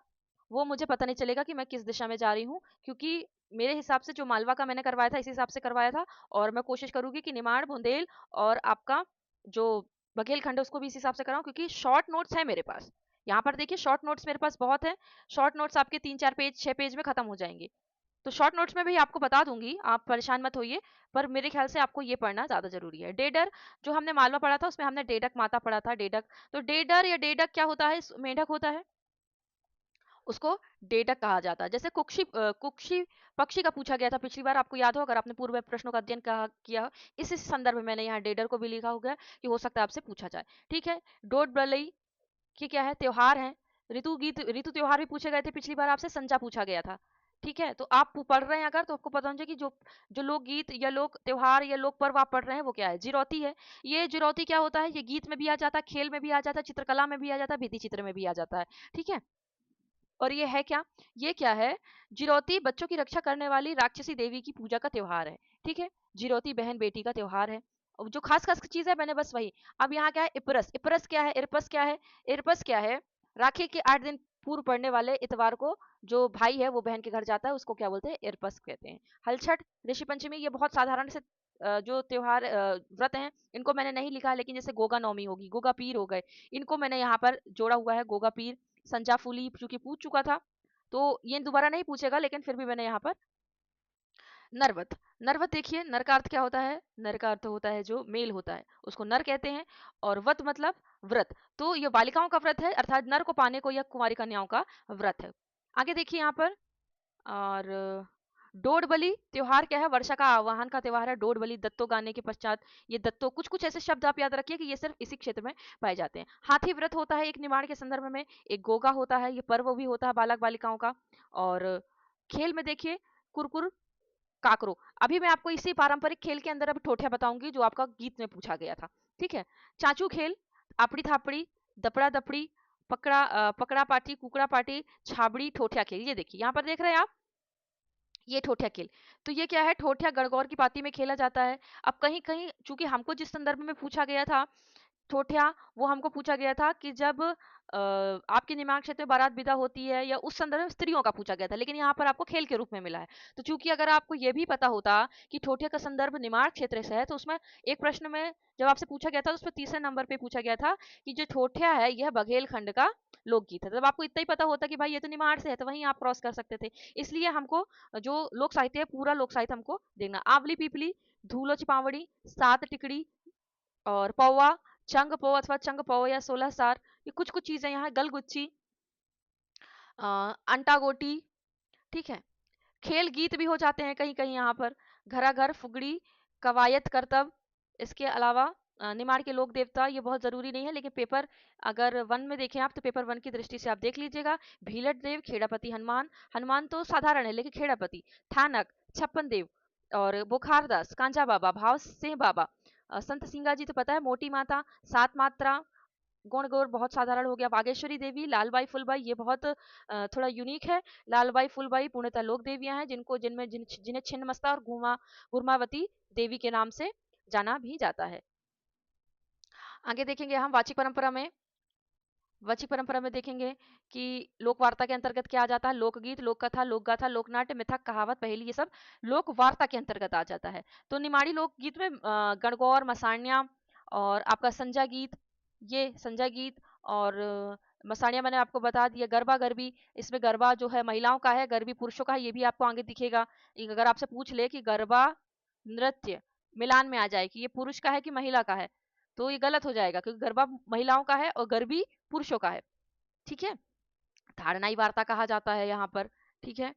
वो मुझे पता नहीं चलेगा कि मैं किस दिशा में जा रही हूँ, क्योंकि मेरे हिसाब से जो मालवा का मैंने करवाया था इस हिसाब से करवाया था, और मैं कोशिश करूंगी कि निमाड़, बुंदेल और आपका जो बघेलखंड है उसको भी इस हिसाब से कराऊं, क्योंकि शॉर्ट नोट्स है मेरे पास। यहाँ पर देखिए शॉर्ट नोट्स मेरे पास बहुत है। शॉर्ट नोट्स आपके 3 4 पेज 6 पेज में खत्म हो जाएंगे। तो शॉर्ट नोट्स में भी आपको बता दूंगी, आप परेशान मत होइए। पर मेरे ख्याल से आपको ये पढ़ना ज्यादा जरूरी है। डेडर, जो हमने मालवा पढ़ा था उसमें हमने डेडक माता पढ़ा था, डेडक। तो डेडर या डेडक क्या होता है? मेढक होता है, उसको डेडक कहा जाता है। जैसे कुक्षी पक्षी का पूछा गया था पिछली बार, आपको याद हो अगर आपने पूर्व प्रश्नों का अध्ययन किया हो। इस संदर्भ में मैंने यहाँ डेडर को भी लिखा हो गया कि हो सकता है आपसे पूछा जाए। ठीक है, डोड बलई की क्या है? त्योहार है। ऋतु त्योहार भी पूछे गए थे पिछली बार, आपसे संजा पूछा गया था। ठीक है, तो आप पढ़ रहे हैं अगर, तो आपको पता होना चाहिए कि जो जो लोकगीत या लोक त्योहार या लोक पर्व आप पढ़ रहे हैं वो क्या है? जिरौती है। ये जिरौती क्या होता है? ये गीत में भी आ जाता है, खेल में भी आ जाता है, चित्रकला में भी आ जाता है, भित्ति चित्र में भी आ जाता है। ठीक है, और ये है क्या? ये क्या है? जिरौती बच्चों की रक्षा करने वाली राक्षसी देवी की पूजा का त्योहार है। ठीक है, जिरौती बहन बेटी का त्योहार है। और जो खास खास चीज है मैंने बस वही। अब यहाँ क्या है? इपरस, इपरस क्या है? इरपस क्या है? इरपस क्या है? राखी के 8 दिन पूर्व पड़ने वाले इतवार को जो भाई है वो बहन के घर जाता है, उसको क्या बोलते हैं, इरपस कहते हैं। हलछठ, ऋषि पंचमी, ये बहुत साधारण से जो त्योहार व्रत हैं, इनको मैंने नहीं लिखा, लेकिन जैसे गोगा नवमी होगी, गोगा पीर हो गए, इनको मैंने यहाँ पर जोड़ा हुआ है। गोगा पीर, संजा फूली चूंकि पूछ चुका था तो ये दोबारा नहीं पूछेगा, लेकिन फिर भी मैंने यहाँ पर नरवत। नरवत देखिए, नर का अर्थ क्या होता है, नर का अर्थ होता है जो मेल होता है, उसको नर कहते हैं। और वत मतलब व्रत, तो ये बालिकाओं का व्रत है, अर्थात नर को पाने को, या कुंवारी कन्याओं का व्रत है। आगे देखिए यहाँ पर, और डोड बलि त्योहार क्या है, वर्षा का आह्वान का त्योहार है। डोड बलि, दत्तो गाने के पश्चात, ये दत्तो, कुछ कुछ ऐसे शब्द आप याद रखिए कि ये सिर्फ इसी क्षेत्र में पाए जाते हैं। हाथी व्रत होता है एक निमाड़ के संदर्भ में, एक गोगा होता है, ये पर्व भी होता है बालक बालिकाओं का। और खेल में देखिए, कुरकुर, काकरो। अभी मैं आपको इसी पारंपरिक खेल के अंदर अभी ठोठिया बताऊंगी जो आपका गीत में पूछा गया था, ठीक है। चाचू खेल, आपड़ी थापड़ी, दपड़ा दपड़ी, पकड़ा पाटी, कुकड़ा पाटी, छाबड़ी, ठोठिया खेल। ये देखिए यहाँ पर देख रहे हैं आप, ये ठोठिया खेल। तो ये क्या है, ठोठिया गणगौर की पाती में खेला जाता है। अब कहीं कहीं चूंकि हमको जिस संदर्भ में पूछा गया था ठोठिया, वो हमको पूछा गया था कि जब आपके निमाड़ क्षेत्र में बारात विदा होती है, या उस संदर्भ में स्त्रियों का पूछा गया था, लेकिन यहाँ पर आपको खेल के रूप में मिला है। तो चूंकि अगर आपको ये भी पता होता कि ठोठिया का संदर्भ निमाड़ क्षेत्र से है, तो उसमें एक प्रश्न में जब आपसे पूछा गया था, तो उसमें तीसरे नंबर पे पूछा गया था कि जो ठोठिया है यह बघेलखंड का लोकगीत है। तब आपको इतना ही पता होता कि भाई ये तो निमाड़ से है, तो वहीं आप क्रॉस कर सकते थे। इसलिए हमको जो लोक साहित्य है, पूरा लोक साहित्य हमको देखना। आवली पीपली, धूलो चिपावड़ी, सात टिकड़ी, और पौवा, चंग पो अथवा चंग पो, या 16 सार, ये कुछ कुछ चीजें यहाँ, गलगुच्ची, अंटा गोटी, ठीक है। खेल गीत भी हो जाते हैं कहीं कहीं यहाँ पर, घरा घर, फुगड़ी, कवायत करतब। इसके अलावा निमाड़ के लोक देवता, ये बहुत जरूरी नहीं है, लेकिन पेपर अगर वन में देखें आप, तो पेपर वन की दृष्टि से आप देख लीजिएगा। भीलट देव, खेड़ापति हनुमान, हनुमान तो साधारण है, लेकिन खेड़ापति, थानक, छप्पन देव, और बुखारदास, कांजा बाबा, भाव सिंह बाबा, संत सिंगा जी तो पता है, मोटी माता, सात मात्रा, गुण गौर बहुत साधारण हो गया। बागेश्वरी देवी, लालबाई फुलबाई, ये बहुत थोड़ा यूनिक है। लालबाई फुलबाई पूर्णतः लोक देवियां हैं, जिनको जिन्हें छिन्नमस्ता और गुरमावती देवी के नाम से जाना भी जाता है। आगे देखेंगे हम वाचिक परंपरा में देखेंगे कि लोक वार्ता के अंतर्गत क्या आ जाता है, लोकगीत, लोक कथा, लोक गाथा, लोकनाट्य, मिथक, कहावत, पहेली, ये सब लोक वार्ता के अंतर्गत आ जाता है। तो निमाड़ी लोकगीत में गणगौर, मसाण्या, और आपका संजा गीत, ये संजा गीत, और मसाणिया मैंने आपको बता दिया। गरबा गरबी, इसमें गरबा जो है महिलाओं का है, गरबी पुरुषों का है, ये भी आपको आगे दिखेगा। अगर आपसे पूछ ले कि गरबा नृत्य मिलान में आ जाए कि ये पुरुष का है कि महिला का है, तो ये गलत हो जाएगा, क्योंकि गरबा महिलाओं का है और गरबी पुरुषों का है, ठीक है। धारणाई वार्ता कहा जाता है यहाँ पर, ठीक है,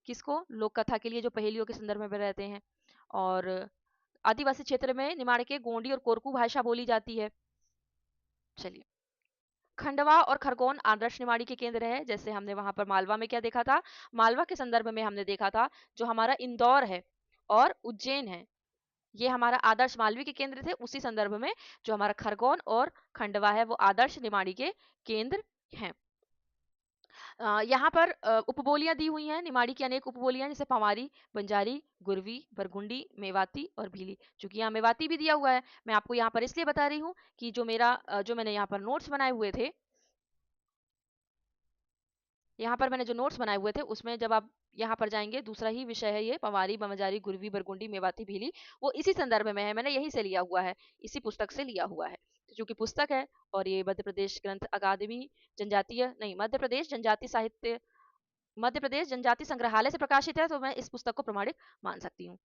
किसको, लोक कथा के लिए जो पहेलियों के संदर्भ में रहते हैं। और आदिवासी क्षेत्र में निमाड़ के गोंडी और कोरकू भाषा बोली जाती है। चलिए, खंडवा और खरगोन आदर्श निमाड़ी के केंद्र है। जैसे हमने वहां पर मालवा में क्या देखा था, मालवा के संदर्भ में हमने देखा था जो हमारा इंदौर है और उज्जैन है, ये हमारा आदर्श मालवी के केंद्र थे। उसी संदर्भ में जो हमारा खरगोन और खंडवा है वो आदर्श निमाड़ी के केंद्र हैं। यहाँ पर उपबोलियां दी हुई हैं, निमाड़ी की अनेक उपबोलियां, जैसे पवारी, बंजारी, गुरवी, बरगुंडी, मेवाती और भीली। चूंकि यहाँ मेवाती भी दिया हुआ है, मैं आपको यहाँ पर इसलिए बता रही हूँ कि जो मैंने यहाँ पर नोट्स बनाए हुए थे, यहाँ पर मैंने जो नोट्स बनाए हुए थे उसमें जब आप यहाँ पर जाएंगे, दूसरा ही विषय है ये, पवारी, बमजारी, गुरवी, बरगुंडी, मेवाती, भीली, वो इसी संदर्भ में है, मैंने यहीं से लिया हुआ है, इसी पुस्तक से लिया हुआ है। तो चूंकि पुस्तक है और ये मध्य प्रदेश ग्रंथ अकादमी जनजातीय नहीं, मध्य प्रदेश जनजाति संग्रहालय से प्रकाशित है, तो मैं इस पुस्तक को प्रमाणित मान सकती हूँ।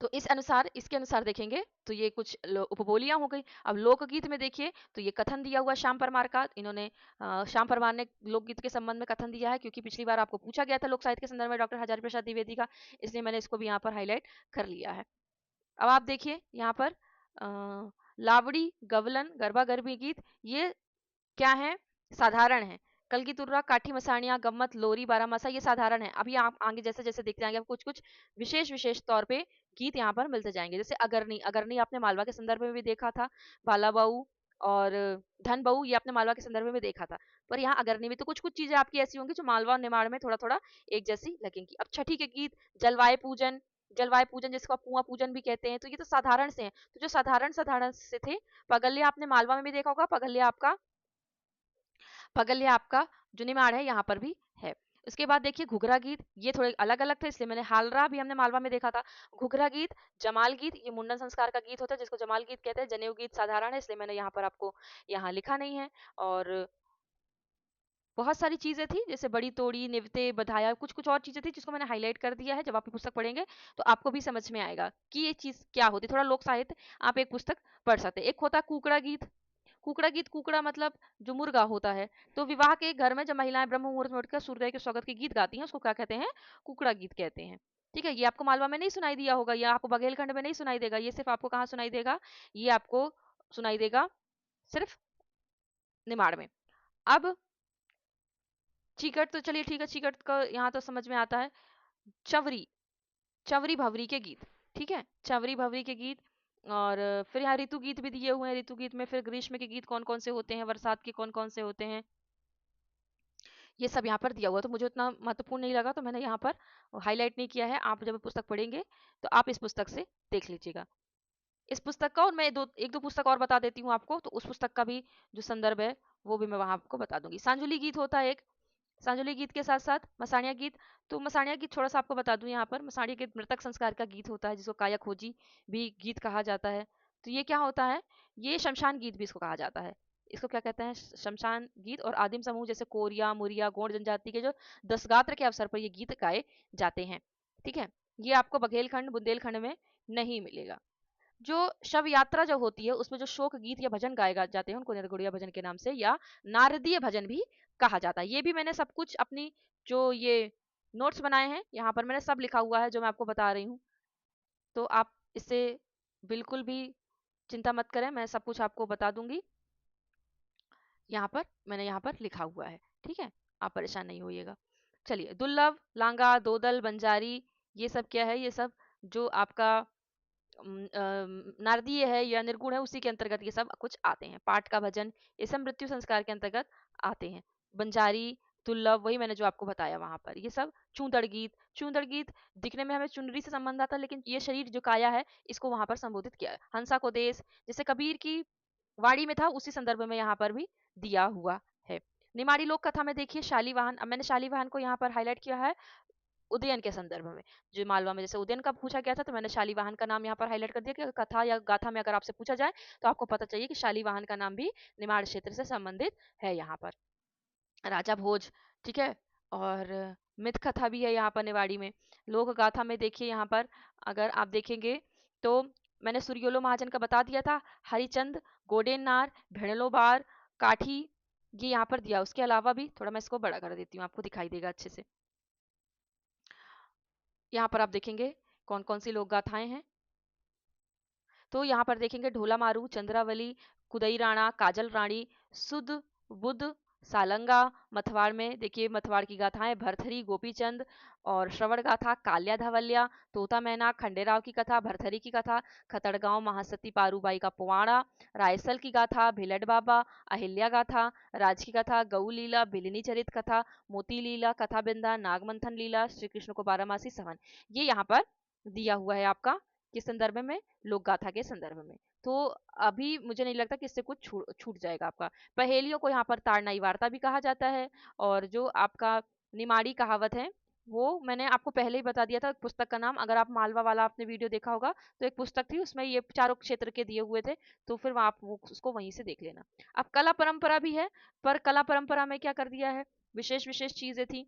तो इसके अनुसार देखेंगे तो ये कुछ उपबोलियां हो गई। अब लोकगीत में देखिए तो ये कथन दिया हुआ श्याम परमार का, इन्होंने श्याम परमार ने लोकगीत के संबंध में कथन दिया है, क्योंकि पिछली बार आपको पूछा गया था लोक साहित्य के संदर्भ में डॉक्टर हजारी प्रसाद द्विवेदी का, इसलिए मैंने इसको भी यहाँ पर हाईलाइट कर लिया है। अब आप देखिए यहाँ पर लावड़ी, गवलन, गरबा गरबी गीत, ये क्या है, साधारण है। कलगी तुर्रा, काठी मसाणिया, गम्मत, लोरी, बारामासा, ये साधारण है। अभी आप आगे जैसे जैसे देखते जाएंगे आप कुछ कुछ विशेष विशेष तौर पे गीत यहाँ पर मिलते जाएंगे। जैसे अगरनी, अगरनी आपने मालवा के संदर्भ में भी देखा था, बालाबाऊ और धन बहू, ये आपने मालवा के संदर्भ में भी देखा था। पर यहाँ अगरनी में तो कुछ कुछ चीजें आपकी ऐसी होंगी जो मालवा और निमाड़ में थोड़ा थोड़ा एक जैसी लगेंगी। अब छठी के गीत, जलवाय पूजन जिसको आप कुआं पूजन भी कहते हैं, तो ये तो साधारण से हैं। तो जो साधारण साधारण से थे, पगल्या आपने मालवा में भी देखा होगा, पगल्या आपका जो निमाड़ है यहाँ पर भी है। उसके बाद देखिए घुघरा गीत, ये थोड़े अलग अलग थे इसलिए मैंने हालरा भी हमने मालवा में देखा था। घुघरा गीत, जमाल गीत, ये मुंडन संस्कार का गीत होता है जिसको जमाल गीत कहते हैं। जनेऊ गीत साधारण है इसलिए मैंने यहाँ पर आपको यहाँ लिखा नहीं है। और बहुत सारी चीजें थी जैसे बड़ी तोड़ी, निवते, बधाया, कुछ कुछ और चीजें थी जिसको मैंने हाईलाइट कर दिया है। जब आप ये पुस्तक पढ़ेंगे तो आपको भी समझ में आएगा कि ये चीज क्या होती है। थोड़ा लोक साहित्य आप एक पुस्तक पढ़ सकते हैं। एक होता है कुकड़ा गीत। कुकड़ा गीत, कुकड़ा मतलब जो मुर्गा होता है। तो विवाह के घर में जब महिलाएं ब्रह्म मुहूर्त में उठकर सूर्योदय के स्वागत के गीत गाती हैं उसको क्या कहते हैं? कुकड़ा गीत कहते हैं। ठीक है, ये आपको मालवा में नहीं सुनाई दिया होगा, या आपको बघेलखंड में नहीं सुनाई देगा, ये सिर्फ आपको कहाँ सुनाई देगा? ये आपको सुनाई देगा सिर्फ निमाड़ में। अब चीकट तो चलिए ठीक है, चीकट का यहाँ तो समझ में आता है। चवरी, चवरी भवरी के गीत। ठीक है, चवरी भवरी के गीत। और फिर यहाँ ऋतु गीत भी दिए हुए हैं। ऋतु गीत में फिर ग्रीष्म के गीत कौन कौन से होते हैं, बरसात के कौन कौन से होते हैं, ये सब यहाँ पर दिया हुआ। तो मुझे उतना महत्वपूर्ण नहीं लगा तो मैंने यहाँ पर हाईलाइट नहीं किया है। आप जब पुस्तक पढ़ेंगे तो आप इस पुस्तक से देख लीजिएगा इस पुस्तक का। और मैं एक दो पुस्तक और बता देती हूँ आपको, तो उस पुस्तक का भी जो संदर्भ है वो भी मैं वहां आपको बता दूंगी। सांजुली गीत होता है एक। सांजुली गीत के साथ साथ मसाणिया गीत। तो मसाणिया गीत थोड़ा सा आपको बता दूं यहाँ पर। मसाणिया गीत मृतक संस्कार का गीत होता है जिसको काया खोजी भी गीत कहा जाता है। तो ये क्या होता है? ये शमशान गीत भी इसको कहा जाता है। इसको क्या कहते हैं? शमशान गीत। और आदिम समूह जैसे कोरिया, मुरिया, गौड़ जनजाति के जो दसगात्र के अवसर पर ये गीत गाए जाते हैं। ठीक है, ये आपको बघेलखंड, बुंदेलखंड में नहीं मिलेगा। जो शव यात्रा जो होती है उसमें जो शोक गीत या भजन गाए जाते हैं उनको निर्गुड़िया भजन के नाम से या नारदीय भजन भी कहा जाता है। ये भी मैंने सब कुछ अपनी जो ये नोट्स बनाए हैं यहाँ पर मैंने सब लिखा हुआ है जो मैं आपको बता रही हूँ। तो आप इससे बिल्कुल भी चिंता मत करें, मैं सब कुछ आपको बता दूंगी। यहाँ पर मैंने यहाँ पर लिखा हुआ है। ठीक है, आप परेशान नहीं होइएगा। चलिए, दुर्लभ, लांगा, दोदल, बंजारी, ये सब क्या है? ये सब जो आपका नारदीय है या निर्गुण है उसी के अंतर्गत ये सब कुछ आते हैं। पाठ का भजन, ये सब मृत्यु संस्कार के अंतर्गत आते हैं। बंजारी, दुर्लभ, वही मैंने जो आपको बताया वहां पर। ये सब चूंदड़ गीत। चूंदड़ गीत दिखने में हमें चुनरी से संबंध आता है लेकिन ये शरीर जो काया है इसको वहां पर संबोधित किया है। हंसा को देश, जैसे कबीर की वाणी में था उसी संदर्भ में यहाँ पर भी दिया हुआ है। निमाड़ी लोक कथा में देखिए शालीवाहन। अब मैंने शालीवाहन को यहाँ पर हाईलाइट किया है उदयन के संदर्भ में। जो मालवा में जैसे उदयन का पूछा गया था तो मैंने शालीवाहन का नाम यहाँ पर हाईलाइट कर दिया कि कथा या गाथा में अगर आपसे पूछा जाए तो आपको पता चाहिए कि शालीवाहन का नाम भी निमाड़ क्षेत्र से संबंधित है यहाँ पर। राजा भोज, ठीक है। और मिथ कथा भी है यहाँ पर निवाड़ी में। लोक गाथा में देखिए यहाँ पर अगर आप देखेंगे तो मैंने सूर्योलो महाजन का बता दिया था। हरिचंद, गोडेनार, भेड़लोबार, काठी, ये यहाँ पर दिया। उसके अलावा भी थोड़ा मैं इसको बड़ा कर देती हूँ, आपको दिखाई देगा अच्छे से। यहाँ पर आप देखेंगे कौन कौन सी लोक गाथाएं हैं। तो यहाँ पर देखेंगे ढोला मारू, चंद्रावली, कुदई राणा, काजल रानी, सुध बुध, सालंगा। मथवाड़ में देखिए मथवाड़ की गाथाएं भरथरी, गोपीचंद। और श्रवण गाथा काल्या धवल्या, तोता मैना, खंडेराव की कथा, भरथरी की कथा, खतड़गांव महासती पारूबाई का पुवाड़ा, रायसल की गाथा, भिलट बाबा, अहिल्या गाथा, राज की कथा, गौ लीला, बिलिनी चरित कथा, मोती लीला, कथा बिंदा, नागमंथन लीला, श्री कृष्ण को बारामासी सवन। ये यहाँ पर दिया हुआ है आपका किस संदर्भ में? लोक गाथा के संदर्भ में। तो अभी मुझे नहीं लगता कि इससे कुछ छूट जाएगा आपका। पहेलियों को यहाँ पर ताड़नाई वार्ता भी कहा जाता है। और जो आपका निमाड़ी कहावत है वो मैंने आपको पहले ही बता दिया था पुस्तक का नाम। अगर आप मालवा वाला आपने वीडियो देखा होगा तो एक पुस्तक थी उसमें ये चारों क्षेत्र के दिए हुए थे, तो फिर आप उसको वहीं से देख लेना। अब कला परंपरा भी है, पर कला परंपरा में क्या कर दिया है, विशेष विशेष चीजें थी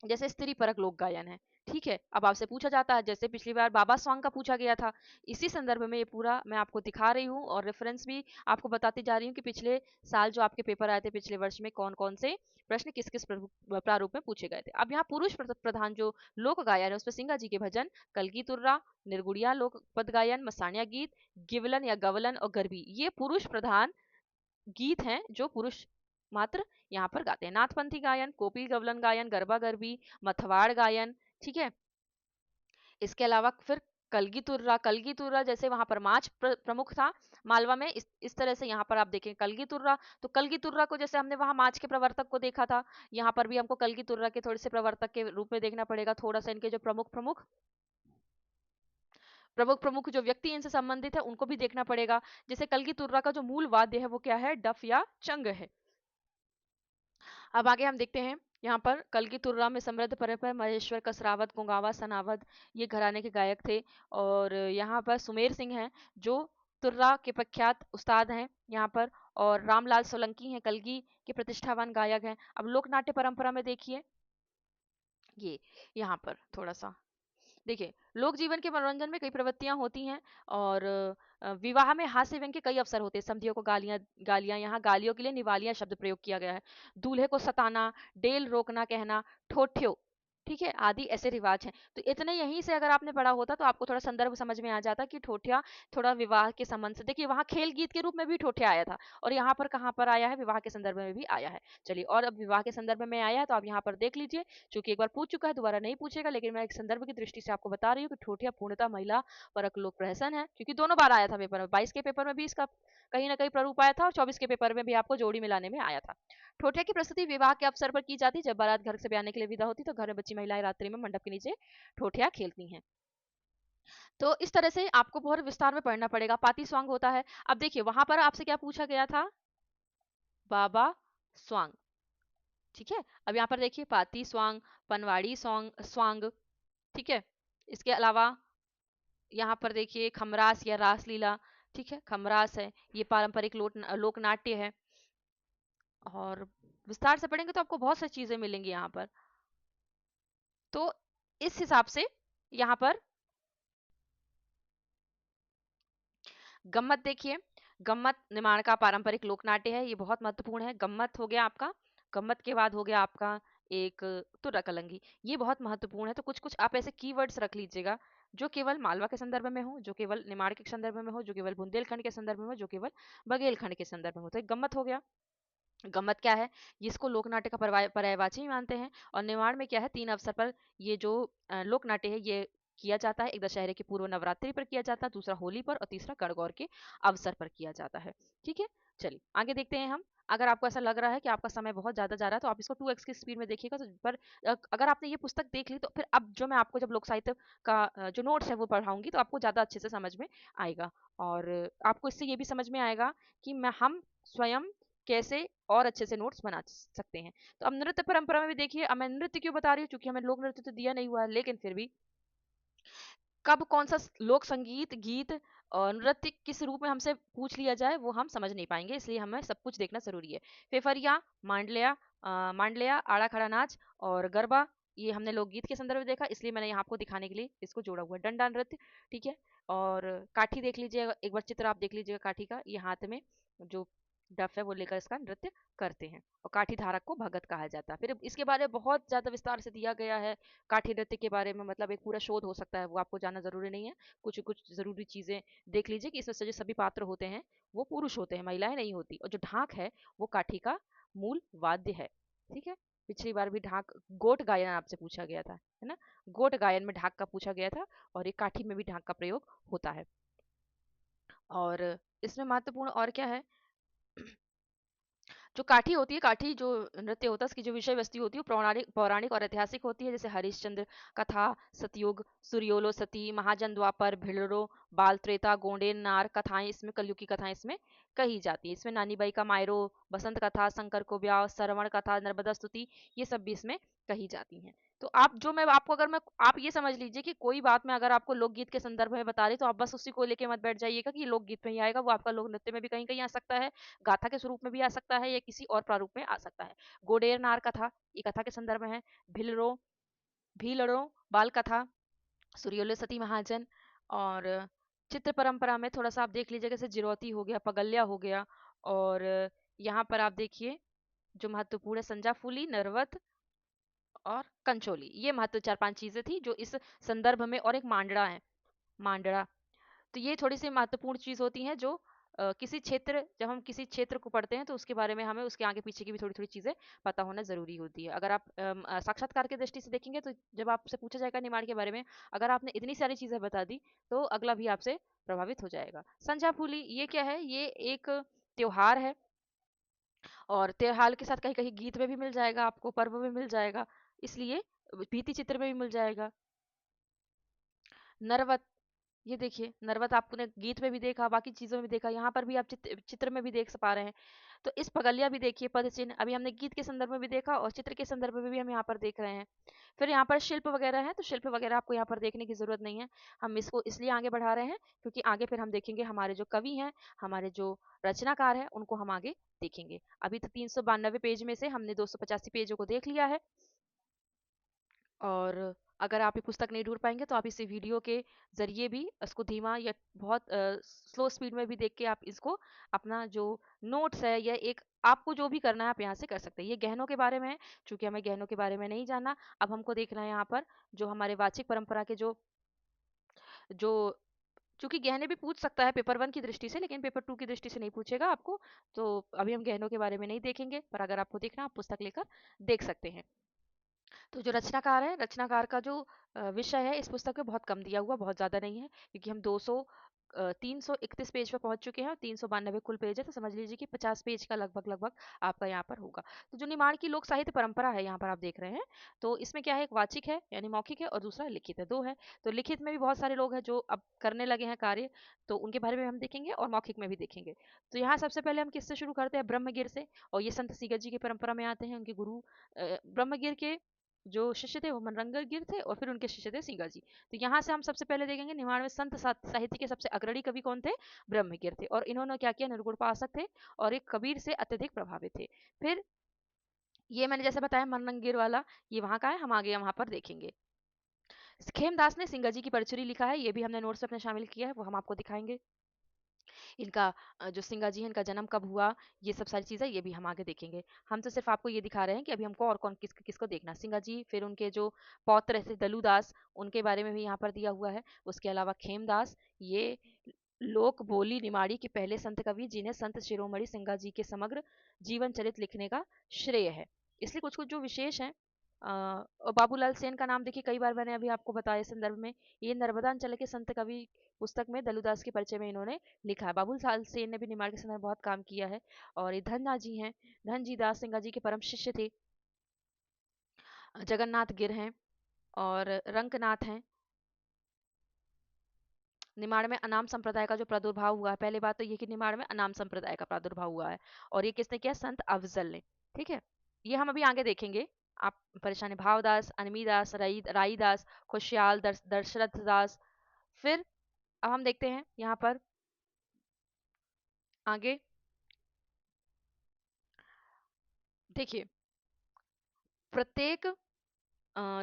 जैसे स्त्री परक लोक गायन है। ठीक है, अब आपसे पूछा जाता है जैसे पिछली बार बाबा स्वांग का पूछा गया था, इसी संदर्भ में ये पूरा मैं आपको दिखा रही हूँ और रेफरेंस भी आपको बताती जा रही हूँ कि पिछले साल जो आपके पेपर आए थे पिछले वर्ष में कौन कौन से प्रश्न किस किस प्रारूप में पूछे गए थे। अब यहाँ पुरुष प्रधान जो लोक गायन है उसमें सिंगा जी के भजन, कलगी तुर्रा, निर्गुड़िया लोक पद गायन, मसानिया गीत, गिवलन या गवलन और गरबी, ये पुरुष प्रधान गीत हैं जो पुरुष मात्र यहाँ पर गाते हैं। नाथपंथी गायन, कोपी गवलन गायन, गरबा गरबी, मथवाड़ गायन। ठीक है, इसके अलावा फिर कलगी तुर्रा जैसे वहां पर माच प्रमुख था मालवा में, इस तरह से यहाँ पर आप देखें कलगी तुर्रा। तो कलगी तुर्रा को जैसे हमने वहां माच के प्रवर्तक को देखा था, यहाँ पर भी हमको कलगी तुर्रा के थोड़े से प्रवर्तक के रूप में देखना पड़ेगा। थोड़ा सा इनके जो प्रमुख प्रमुख जो व्यक्ति इनसे संबंधित है उनको भी देखना पड़ेगा। जैसे कलगी तुर्रा का जो मूल वाद्य है वो क्या है, डफ या चंग है। अब आगे हम देखते हैं यहाँ पर कल की तुर्रा में समृद्ध पर महेश्वर कसरावत कुंगावा सनावत ये घराने के गायक थे। और यहाँ पर सुमेर सिंह हैं जो तुर्रा के प्रख्यात उस्ताद हैं यहाँ पर। और रामलाल सोलंकी हैं कलगी के प्रतिष्ठावान गायक हैं। अब लोक नाट्य परंपरा में देखिए ये यहाँ पर थोड़ा सा देखिए, लोक जीवन के मनोरंजन में कई प्रवृत्तियां होती हैं। और विवाह में हास्य व्यंग के कई अवसर होते हैं। समधियों को गालियां गालियां यहाँ गालियों के लिए निवालिया शब्द प्रयोग किया गया है। दूल्हे को सताना, डेल रोकना कहना, ठोठ्यो, ठीक है, आदि ऐसे रिवाज हैं। तो इतने यहीं से अगर आपने पढ़ा होता तो आपको थोड़ा संदर्भ समझ में आ जाता कि ठोठिया थोड़ा विवाह के संबंध से। देखिए वहां खेल गीत के रूप में भी ठोठिया आया था, और यहाँ पर कहाँ पर आया है, विवाह के संदर्भ में भी आया है। चलिए, और अब विवाह के संदर्भ में आया है तो आप यहाँ पर देख लीजिए। चूंकि एक बार पूछ चुका है, दोबारा नहीं पूछेगा, लेकिन मैं एक संदर्भ की दृष्टि से आपको बता रही हूँ कि ठोठिया पूर्णतः महिला परक लोक प्रहसन है, क्योंकि दोनों बार आया था पेपर में। 22 के पेपर में भी इसका कहीं ना कहीं प्रारूप आया था, और 24 के पेपर में भी आपको जोड़ी मिलाने में आया था। ठोठिया की प्रस्तुति विवाह के अवसर पर की जाती। जब बारात घर से ब्याने के लिए विदा होती तो घर में बच्ची महिलाएं रात्रि में मंडप के नीचे ठोठिया खेलती हैं। तो इस तरह से आपको बहुत विस्तार में पढ़ना पड़ेगा। पाती स्वांग होता है। अब देखिए वहां पर आपसे क्या पूछा गया था, बाबा स्वांग, ठीक है। अब यहाँ पर देखिए पाती स्वांग, पनवाड़ी स्वांग स्वांग, ठीक है। इसके अलावा यहाँ पर देखिए खमरास या रासलीला, ठीक है, खमरास है, ये पारंपरिक लोक नाट्य है। और विस्तार से पढ़ेंगे तो आपको बहुत सारी चीजें मिलेंगी यहाँ पर। तो इस हिसाब से यहाँ पर गम्मत देखिए, गम्मत निमाड़ का पारंपरिक लोक नाट्य है, ये बहुत महत्वपूर्ण है। गम्मत हो गया आपका, गम्मत के बाद हो गया आपका एक तुर्रा कलंगी, ये बहुत महत्वपूर्ण है। तो कुछ कुछ आप ऐसे कीवर्ड्स रख लीजिएगा जो केवल मालवा के संदर्भ में हो, जो केवल निमाड़ के संदर्भ में हो, जो केवल बुंदेलखंड के संदर्भ में हो, जो केवल बघेलखंड के संदर्भ में हो। तो एक गम्मत हो गया। गम्मत क्या है, जिसको लोक नाट्य का पर्यायवाची मानते हैं। और निमाड़ में क्या है, 3 अवसर पर ये जो लोक नाट्य है ये किया जाता है। एक दशहरे के पूर्व नवरात्रि पर किया जाता है, दूसरा होली पर, और तीसरा गणगौर के अवसर पर किया जाता है। ठीक है, चलिए आगे देखते हैं हम। अगर आपको ऐसा लग रहा है कि आपका समय बहुत ज्यादा जा रहा है तो आप इसको 2x की स्पीड में देखिएगा। तो पर अगर आपने ये पुस्तक देख ली तो फिर अब जो मैं आपको जब लोक साहित्य का जो नोट्स है वो पढ़ाऊंगी तो आपको ज्यादा अच्छे से समझ में आएगा। और आपको इससे ये भी समझ में आएगा कि मैं हम स्वयं कैसे और अच्छे से नोट्स बना सकते हैं। तो अब नृत्य परंपरा में भी देखिए, अब मैं नृत्य क्यों बता रही हूँ, क्योंकि हमें लोक नृत्य तो दिया नहीं हुआ है, लेकिन फिर भी कब कौन सा लोक संगीत गीत और नृत्य किस रूप में हमसे पूछ लिया जाए वो हम समझ नहीं पाएंगे, इसलिए हमें सब कुछ देखना जरूरी है। फेफरिया, मांडलिया, मांडलिया, आड़ा खड़ा नाच और गरबा, ये हमने लोकगीत के संदर्भ में देखा, इसलिए मैंने यहाँ आपको दिखाने के लिए इसको जोड़ा हुआ है। डंडा नृत्य, ठीक है। और काठी देख लीजिएगा, एक बार चित्र आप देख लीजिएगा काठी का, ये हाथ में जो डफ है वो लेकर इसका नृत्य करते हैं। और काठी धारक को भगत कहा जाता है। फिर इसके बारे में बहुत ज्यादा विस्तार से दिया गया है काठी नृत्य के बारे में, मतलब एक पूरा शोध हो सकता है, वो आपको जानना जरूरी नहीं है। कुछ कुछ जरूरी चीजें देख लीजिए कि इसमें से जो सभी पात्र होते हैं वो पुरुष होते हैं, महिलाएं नहीं होती। और जो ढाक है वो काठी का मूल वाद्य है, ठीक है। पिछली बार भी ढाक गोट गायन आपसे पूछा गया था, है ना, गोट गायन में ढाक का पूछा गया था, और एक काठी में भी ढाक का प्रयोग होता है। और इसमें महत्वपूर्ण और क्या है, जो काठी होती है, काठी जो नृत्य होता है उसकी जो विषय वस्तु होती है वो पौराणिक पौराणिक और ऐतिहासिक होती है। जैसे हरिश्चंद्र कथा, सतयुग, सूर्योलो सती, महाजन द्वापर, भिड़रो, बाल त्रेता, गोंडेन नार कथाएं, इसमें कलयुग की कथाएं इसमें कही जाती है। इसमें नानी बाई का मायरो, बसंत कथा, शंकर को ब्याह, श्रवण कथा, नर्मदा स्तुति, ये सब भी इसमें कही जाती हैं। तो आप जो मैं आपको अगर मैं आप ये समझ लीजिए कि कोई बात मैं अगर आपको लोकगीत के संदर्भ में बता रही तो आप बस उसी को लेके मत बैठ जाइएगा कि ये लोकगीत में ही आएगा, वो आपका लोक नृत्य में भी कहीं कहीं आ सकता है, गाथा के स्वरूप में भी आ सकता है, या किसी और प्रारूप में आ सकता है। गोडेर नार कथा, ये कथा के संदर्भ में है। भिलरो, भीलड़ो, बाल कथा, सूर्योदय सती महाजन। और चित्र परंपरा में थोड़ा सा आप देख लीजिएगा, जैसे जिरौती हो गया, पगल्या हो गया। और यहाँ पर आप देखिए जो महत्वपूर्ण है, संजा फूली, नरवत और कंचोली, ये महत्व 4-5 चीजें थी जो इस संदर्भ में। और एक मांडड़ा है, मांडड़ा। तो ये थोड़ी सी महत्वपूर्ण चीज होती हैं जो किसी क्षेत्र, जब हम किसी क्षेत्र को पढ़ते हैं तो उसके बारे में हमें उसके आगे पीछे की भी थोड़ी थोड़ी चीजें पता होना जरूरी होती है। अगर आप साक्षात्कार की दृष्टि से देखेंगे तो जब आपसे पूछा जाएगा निमाड़ के बारे में, अगर आपने इतनी सारी चीजें बता दी तो अगला भी आपसे प्रभावित हो जाएगा। संझा फूली ये क्या है, ये एक त्योहार है, और त्योहार के साथ कहीं कहीं गीत में भी मिल जाएगा आपको, पर्व में मिल जाएगा, इसलिए भीति चित्र में भी मिल जाएगा। नरवत, ये देखिए नरवत आपने गीत में भी देखा, बाकी चीजों में भी देखा, यहाँ पर भी आप चित्र में भी देख पा रहे हैं। तो इस पगलिया भी देखिए पद चिन्ह, अभी हमने गीत के संदर्भ में भी देखा और चित्र के संदर्भ में भी हम यहाँ पर देख रहे हैं। फिर यहाँ पर शिल्प वगैरह है, तो शिल्प वगैरह आपको यहाँ पर देखने की जरूरत नहीं है, हम इसको इसलिए आगे बढ़ा रहे हैं क्योंकि आगे फिर हम देखेंगे हमारे जो कवि हैं, हमारे जो रचनाकार हैं, उनको हम आगे देखेंगे। अभी तो 392 पेज में से हमने 285 पेजों को देख लिया है। और अगर आप ये पुस्तक नहीं ढूंढ पाएंगे तो आप इसे वीडियो के जरिए भी इसको धीमा या बहुत स्लो स्पीड में भी देख के आप इसको अपना जो नोट्स है या एक आपको जो भी करना है आप यहाँ से कर सकते हैं। ये गहनों के बारे में है, चूंकि हमें गहनों के बारे में नहीं जानना, अब हमको देखना है यहाँ पर जो हमारे वाचिक परंपरा के जो जो चूंकि गहने भी पूछ सकता है पेपर 1 की दृष्टि से, लेकिन पेपर 2 की दृष्टि से नहीं पूछेगा आपको, तो अभी हम गहनों के बारे में नहीं देखेंगे, पर अगर आपको देखना आप पुस्तक लेकर देख सकते हैं। तो जो रचनाकार है, रचनाकार का जो विषय है इस पुस्तक में बहुत कम दिया हुआ, बहुत ज़्यादा नहीं है, क्योंकि हम 331 पेज पर पहुंच चुके हैं और 392 कुल पेज है, तो समझ लीजिए कि 50 पेज का लगभग लगभग आपका यहाँ पर होगा। तो जो निमाड़ की लोक साहित्य परंपरा है यहाँ पर आप देख रहे हैं, तो इसमें क्या है, एक वाचिक है यानी मौखिक है और दूसरा लिखित है, दो है। तो लिखित में भी बहुत सारे लोग हैं जो अब करने लगे हैं कार्य, तो उनके बारे में हम देखेंगे और मौखिक में भी देखेंगे। तो यहाँ सबसे पहले हम किससे शुरू करते हैं, ब्रह्मगिर से, और ये संत सीगत जी की परंपरा में आते हैं। उनके गुरु ब्रह्मगिर के जो शिष्य थे वो मनरंगर गिर थे और फिर उनके शिष्य थे सीगा जी। तो यहाँ से हम सबसे पहले देखेंगे निमाड़ में संत साहित्य के सबसे अग्रणी कवि कौन थे, ब्रह्मगिर थे, और इन्होंने क्या किया, निर्गुण उपासक थे और एक कबीर से अत्यधिक प्रभावित थे। फिर ये मैंने जैसे बताया मनरंगीर वाला, ये वहां का है, हम आगे वहां पर देखेंगे। खेमदास ने सिंगा जी की परचुरी लिखा है, ये भी हमने नोट्स में अपने शामिल किया है, वो हम आपको दिखाएंगे। इनका जो सिंगा जी है, इनका जन्म कब हुआ, ये सब सारी चीज़ें ये भी हम आगे देखेंगे। हम तो सिर्फ आपको ये दिखा रहे हैं कि अभी हमको और कौन किसको देखना, सिंगा जी, फिर उनके जो पौत्र थे दलूदास, उनके बारे में भी यहाँ पर दिया हुआ है। उसके अलावा खेमदास, ये लोक बोली निमाड़ी के पहले संत कवि जिन्हें संत शिरोमणि सिंगा जी के समग्र जीवन चरित लिखने का श्रेय है। इसलिए कुछ कुछ जो विशेष हैं, और बाबूलाल सेन का नाम देखिए, कई बार मैंने अभी आपको बताया इस संदर्भ में, ये नर्मदा अंचल के संत कवि पुस्तक में दलुदास के परिचय में इन्होंने लिखा है। बाबूलाल सेन ने भी निमाड़ के समय बहुत काम किया है। और ये धन्ना जी हैं, धनजी दास सिंगा जी के परम शिष्य थे। जगन्नाथ गिर हैं और रंकनाथ हैं। निमाड़ में अनाम संप्रदाय का जो प्रादुर्भाव हुआ है, पहले बात तो ये कि निमाड़ में अनाम संप्रदाय का प्रादुर्भाव हुआ है, और ये किसने किया, संत अफजल ने। ठीक है, ये हम अभी आगे देखेंगे। आप परेशानी, भावदास, अनमीदास, राईदास, खुशहाल, दशरथ दास। फिर अब हम देखते हैं यहाँ पर आगे, देखिए प्रत्येक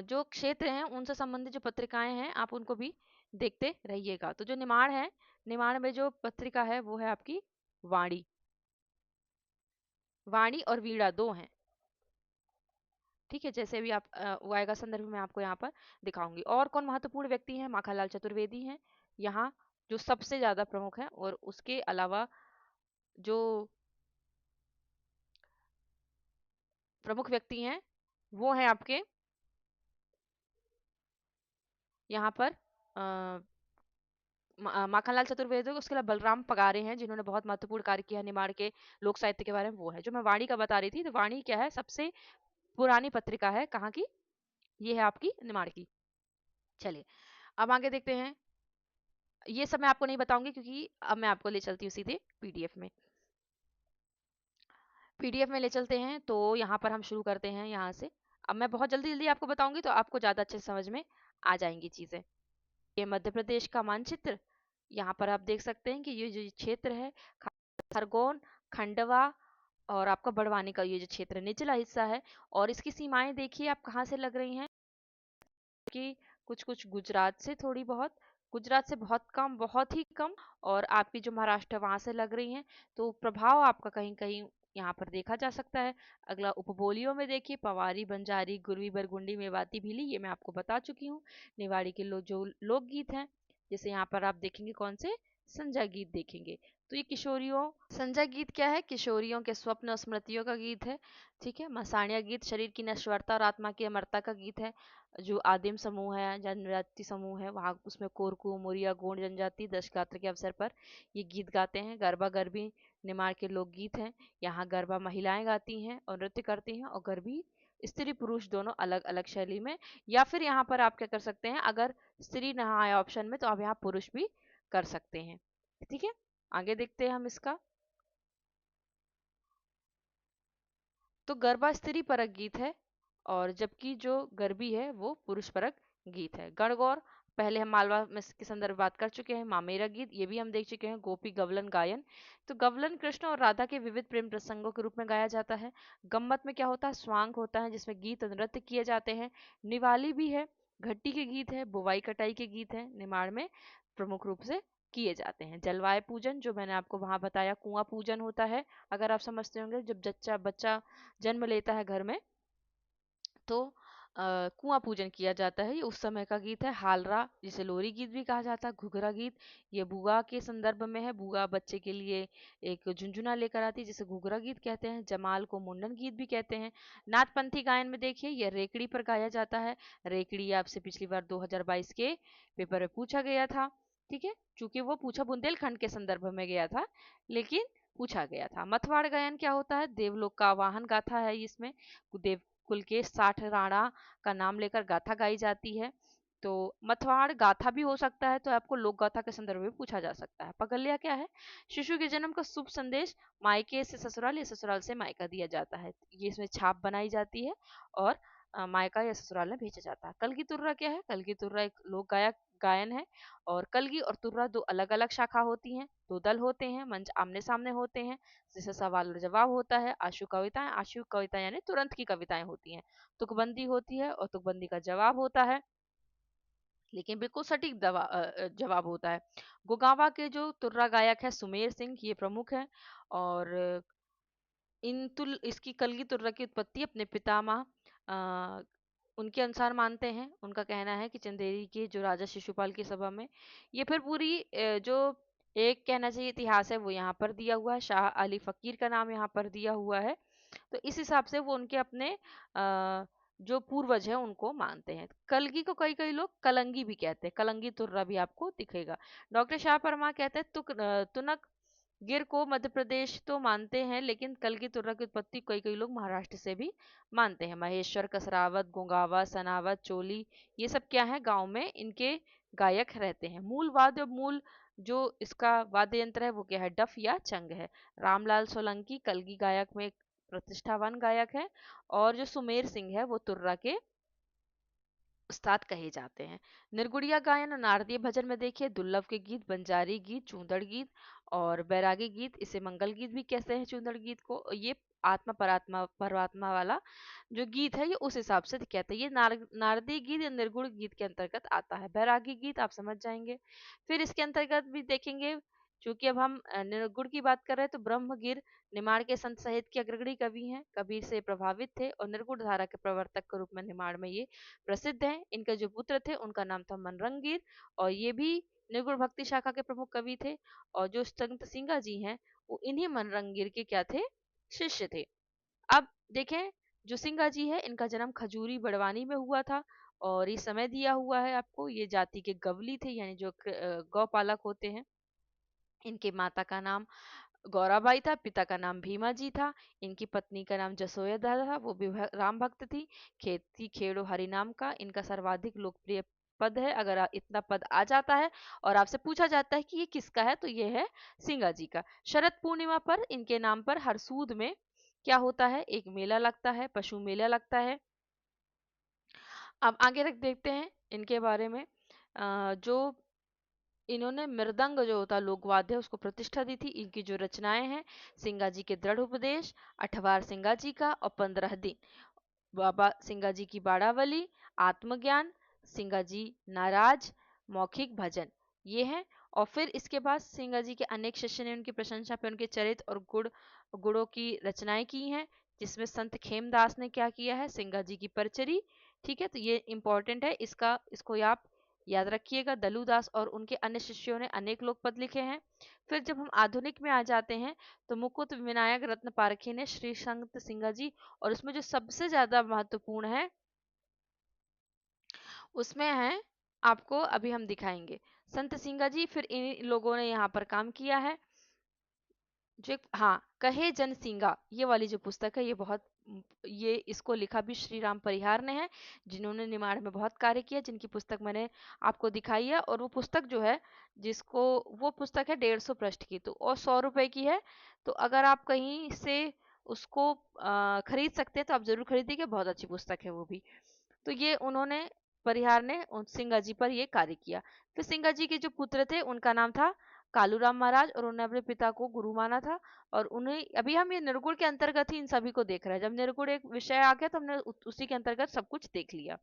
जो क्षेत्र हैं उनसे संबंधित जो पत्रिकाएं हैं आप उनको भी देखते रहिएगा। तो जो निमाड़ है, निमाड़ में जो पत्रिका है वो है आपकी वाणी। वाणी और वीणा दो हैं। ठीक है, जैसे भी आप वो आएगा संदर्भ में आपको यहाँ पर दिखाऊंगी। और कौन महत्वपूर्ण व्यक्ति हैं, माखनलाल चतुर्वेदी हैं यहाँ, जो सबसे ज्यादा प्रमुख है। और उसके अलावा जो प्रमुख व्यक्ति हैं वो हैं आपके यहाँ पर माखनलाल चतुर्वेदी, उसके अलावा बलराम पगारे हैं जिन्होंने बहुत महत्वपूर्ण कार्य किया निमाड़ के लोक साहित्य के बारे में। वो है जो मैं वाणी का बता रही थी, तो वाणी क्या है, सबसे पुरानी पत्रिका है, कहाँ की, ये है आपकी निमाड़ की। चलिए अब आगे देखते हैं। ये सब मैं आपको नहीं बताऊंगी क्योंकि अब मैं आपको ले चलती हूँ सीधे पीडीएफ में। पीडीएफ में ले चलते हैं, तो यहाँ पर हम शुरू करते हैं यहाँ से। अब मैं बहुत जल्दी जल्दी आपको बताऊंगी तो आपको ज़्यादा अच्छे से समझ में आ जाएंगी चीज़ें। ये मध्य प्रदेश का मानचित्र, यहाँ पर आप देख सकते हैं कि ये जो क्षेत्र है, खरगोन, खंडवा और आपका बड़वानी का ये जो क्षेत्र निचला हिस्सा है, और इसकी सीमाएं देखिए आप कहाँ से लग रही हैं, कि कुछ कुछ गुजरात से थोड़ी बहुत, गुजरात से बहुत कम, बहुत ही कम, और आपकी जो महाराष्ट्र वहां से लग रही हैं। तो प्रभाव आपका कहीं कहीं यहाँ पर देखा जा सकता है। अगला उपबोलियों में देखिए, पवारी, बंजारी, गुरवी, बरगुंडी, मेवाती, भीली, ये मैं आपको बता चुकी हूँ। निवाड़ी के जो लोकगीत हैं, जैसे यहाँ पर आप देखेंगे कौन से, संजय गीत देखेंगे। तो ये किशोरियों, संजय गीत क्या है, किशोरियों के स्वप्न और स्मृतियों का गीत है। ठीक है, मसाणिया गीत शरीर की नश्वरता और आत्मा की अमरता का गीत है। जो आदिम समूह है, जनजाति समूह है, वहाँ उसमें कोरकू, मुरिया, गोंड जनजाति दशगात्र के अवसर पर ये गीत गाते हैं। गरबा गरबी निमाड़ के लोकगीत हैं। यहाँ गरबा महिलाएं गाती हैं और नृत्य करती हैं, और गरबी स्त्री पुरुष दोनों अलग अलग शैली में। या फिर यहाँ पर आप क्या कर सकते हैं, अगर स्त्री ना आए ऑप्शन में तो आप यहाँ पुरुष भी कर सकते हैं। ठीक है, आगे देखते हैं हम इसका। तो गरबा स्त्री परक गीत है, और जबकि जो गरबी है वो पुरुष परक गीत है। गणगौर, पहले हम मालवा में के संदर्भ बात कर चुके हैं। मामेरा गीत, ये भी हम देख चुके हैं। गोपी गवलन गायन, तो गवलन कृष्ण और राधा के विविध प्रेम प्रसंगों के रूप में गाया जाता है। गम्मत में क्या होता है, स्वांग होता है जिसमें गीत और नृत्य किए जाते हैं। निवाली भी है, घट्टी के गीत है, बुवाई कटाई के गीत है, निमाड़ में प्रमुख रूप से किए जाते हैं। जलवाय पूजन, जो मैंने आपको वहां बताया, कुआं पूजन होता है, अगर आप समझते होंगे, जब बच्चा बच्चा जन्म लेता है घर में, तो कुआं पूजन किया जाता है। ये उस समय का गीत है। हालरा, जिसे लोरी गीत भी कहा जाता है। घुघरा गीत, ये बुआ के संदर्भ में है। बुआ बच्चे के लिए एक झुंझुना लेकर आती है, जिसे घुघरा गीत कहते हैं। जमाल को मुंडन गीत भी कहते हैं। नाथपंथी गायन में देखिए, यह रेकड़ी पर गाया जाता है। रेकड़ी आपसे पिछली बार 2022 के पेपर में पूछा गया था, ठीक है, चूंकि वो पूछा बुंदेलखंड के संदर्भ में गया था, लेकिन पूछा गया था। मथवाड़ गायन क्या होता है, देवलोक का आवाहन गाथा है इसमें। देव कुल के 60 राणा का नाम लेकर गाथा गाई जाती है। तो मथवाड़ गाथा भी हो सकता है, तो आपको लोक गाथा के संदर्भ में पूछा जा सकता है। पगलिया क्या है, शिशु के जन्म का शुभ संदेश मायके से ससुराल या ससुराल से मायका दिया जाता है। ये इसमें छाप बनाई जाती है और मायका या ससुराल में भेजा जाता है। कलगी तुर्रा क्या है, कलगी तुर्रा एक लोक गायक गायन है। और कलगी और तुर्रा दो अलग अलग शाखा होती हैं, दो दल होते हैं, मंच आमने सामने होते हैं, जैसे सवाल और जवाब होता है। आशु कविताएं यानी तुरंत की कविताएं होती हैं। तुकबंदी होती है और तुकबंदी का जवाब होता है, लेकिन बिल्कुल सटीक जवाब होता है। गोगावा के जो तुर्रा गायक है सुमेर सिंह, ये प्रमुख है। और इसकी कलगी तुर्रा की उत्पत्ति अपने पितामह उनके अनुसार मानते हैं। उनका कहना है कि चंदेरी के जो राजा शिशुपाल की सभा में, ये फिर पूरी जो एक कहना चाहिए इतिहास है वो यहाँ पर दिया हुआ है। शाह अली फकीर का नाम यहाँ पर दिया हुआ है, तो इस हिसाब से वो उनके अपने जो पूर्वज है उनको मानते हैं। कलगी को कई कई लोग कलंगी भी कहते हैं, कलंगी तुर्रा भी आपको दिखेगा। डॉक्टर शाह परमा कहते हैं तुनक गिर को मध्य प्रदेश तो मानते हैं, लेकिन कलगी तुर्रा की उत्पत्ति कई कई लोग महाराष्ट्र से भी मानते हैं। महेश्वर, कसरावत, गोंगावा, सनावत, चोली, ये सब क्या है, गांव में इनके गायक रहते हैं। मूल वाद्य, मूल जो इसका वाद्य यंत्र है वो क्या है, डफ या चंग है। रामलाल सोलंकी कलगी गायक में एक प्रतिष्ठावान गायक है, और जो सुमेर सिंह है वो तुर्रा के उस्ताद कहे जाते हैं। निर्गुड़िया गायन और नारदीय भजन में देखिए, दुर्लभ के गीत, बंजारी गीत, चूंदड़ गीत और बैरागी गीत, इसे मंगल गीत भी कहते हैं। चूंदड़ गीत को, ये आत्मा परात्मा परमात्मा वाला जो गीत है, ये उस हिसाब से कहते हैं। ये नारदी गीत या निर्गुण गीत के अंतर्गत आता है। बैरागी गीत आप समझ जाएंगे। फिर इसके अंतर्गत भी देखेंगे, चूंकि अब हम निर्गुण की बात कर रहे हैं, तो ब्रह्मगिर निमाड़ के संत साहित्य के अग्रणी कवि हैं, कबीर से प्रभावित थे और निर्गुण धारा के प्रवर्तक के रूप में निमाड़ में ये प्रसिद्ध हैं। इनके जो पुत्र थे उनका नाम था मनरंगीर, और ये भी निर्गुण भक्ति शाखा के प्रमुख कवि थे। और जो संत सिंगा जी हैं वो इन्हीं मनरंगीर के क्या थे, शिष्य थे। अब देखें, जो सिंगा जी है इनका जन्म खजूरी बड़वानी में हुआ था, और ये समय दिया हुआ है आपको। ये जाति के गवली थे, यानी जो गौपालक होते हैं। इनके माता का नाम गौराबाई था, पिता का नाम भीमा जी था। इनकी पत्नी का नाम जसोयदा था, वो भी राम भक्त थी। खेती खेड़ो हरिनाम का इनका सर्वाधिक लोकप्रिय पद है। अगर इतना पद आ जाता है और आपसे पूछा जाता है कि ये किसका है, तो ये है सिंगा जी का। शरद पूर्णिमा पर इनके नाम पर हरसूद में क्या होता है, एक मेला लगता है, पशु मेला लगता है। अब आगे रख देखते हैं इनके बारे में। जो इन्होंने मृदंग जो होता लोकवाद्य उसको प्रतिष्ठा दी थी। इनकी जो रचनाएं हैं, सिंगा जी के दृढ़ उपदेश, अठवार सिंगा जी का और 15 दिन, बाबा सिंगा जी की बाड़ावली, आत्मज्ञान, सिंगा जी नाराज, मौखिक भजन, ये हैं। और फिर इसके बाद सिंगा जी के अनेक शिष्य ने उनकी प्रशंसा पे उनके चरित्र और गुणों की रचनाएं की हैं, जिसमें संत खेमदास ने क्या किया है, सिंगा जी की परचरी। ठीक है, तो ये इंपॉर्टेंट है, इसको आप याद रखिएगा। दलुदास और उनके अन्य शिष्यों ने अनेक लोक पद लिखे हैं। फिर जब हम आधुनिक में आ जाते हैं, तो मुकुट विनायक रत्न पारखी ने श्री संत सिंगा जी, और उसमें जो सबसे ज्यादा महत्वपूर्ण है उसमें है, आपको अभी हम दिखाएंगे, संत सिंगा जी। फिर इन लोगों ने यहाँ पर काम किया है, जो एक, हाँ, कहे जन सिंगा, ये वाली जो पुस्तक है, ये बहुत, ये इसको लिखा भी श्री राम परिहार ने है, जिन्होंने निमाड़ में बहुत कार्य किया, जिनकी पुस्तक मैंने आपको दिखाई है। और वो पुस्तक जो है, जिसको, वो पुस्तक है 150 पृष्ठ की, तो और 100 रुपए की है। तो अगर आप कहीं से उसको खरीद सकते हैं तो आप जरूर खरीदिएगा, बहुत अच्छी पुस्तक है वो भी। तो ये उन्होंने, परिहार ने सिंगा जी पर ये कार्य किया। फिर सिंगा जी के जो पुत्र थे उनका नाम था कालूराम महाराज, और उन्होंने अपने पिता को गुरु माना था। और उन्हें, अभी हम ये निर्गुण के अंतर्गत ही इन सभी को देख रहे हैं, जब निर्गुण एक विषय आ गया तो हमने उसी के अंतर्गत सब कुछ देख लिया।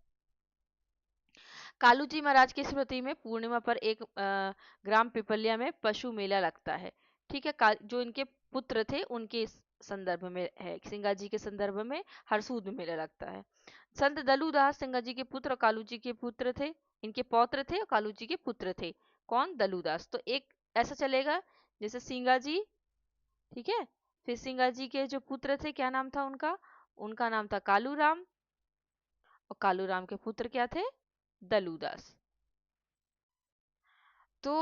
कालू जी महाराज की स्मृति में पूर्णिमा पर एक ग्राम पिपलिया में पशु मेला लगता है। ठीक है, जो इनके पुत्र थे उनके संदर्भ में है, सिंगा जी के संदर्भ में हरसूद में मेला लगता है। संत दलूदास सिंगा जी के पुत्र और कालू जी के पुत्र थे, इनके पौत्र थे और कालू जी के पुत्र थे। कौन? दलूदास। तो एक ऐसा चलेगा जैसे सिंगा जी, ठीक है, फिर सिंगा जी के जो पुत्र थे क्या नाम था उनका? उनका नाम था कालूराम, और कालूराम के पुत्र क्या थे? दलूदास। तो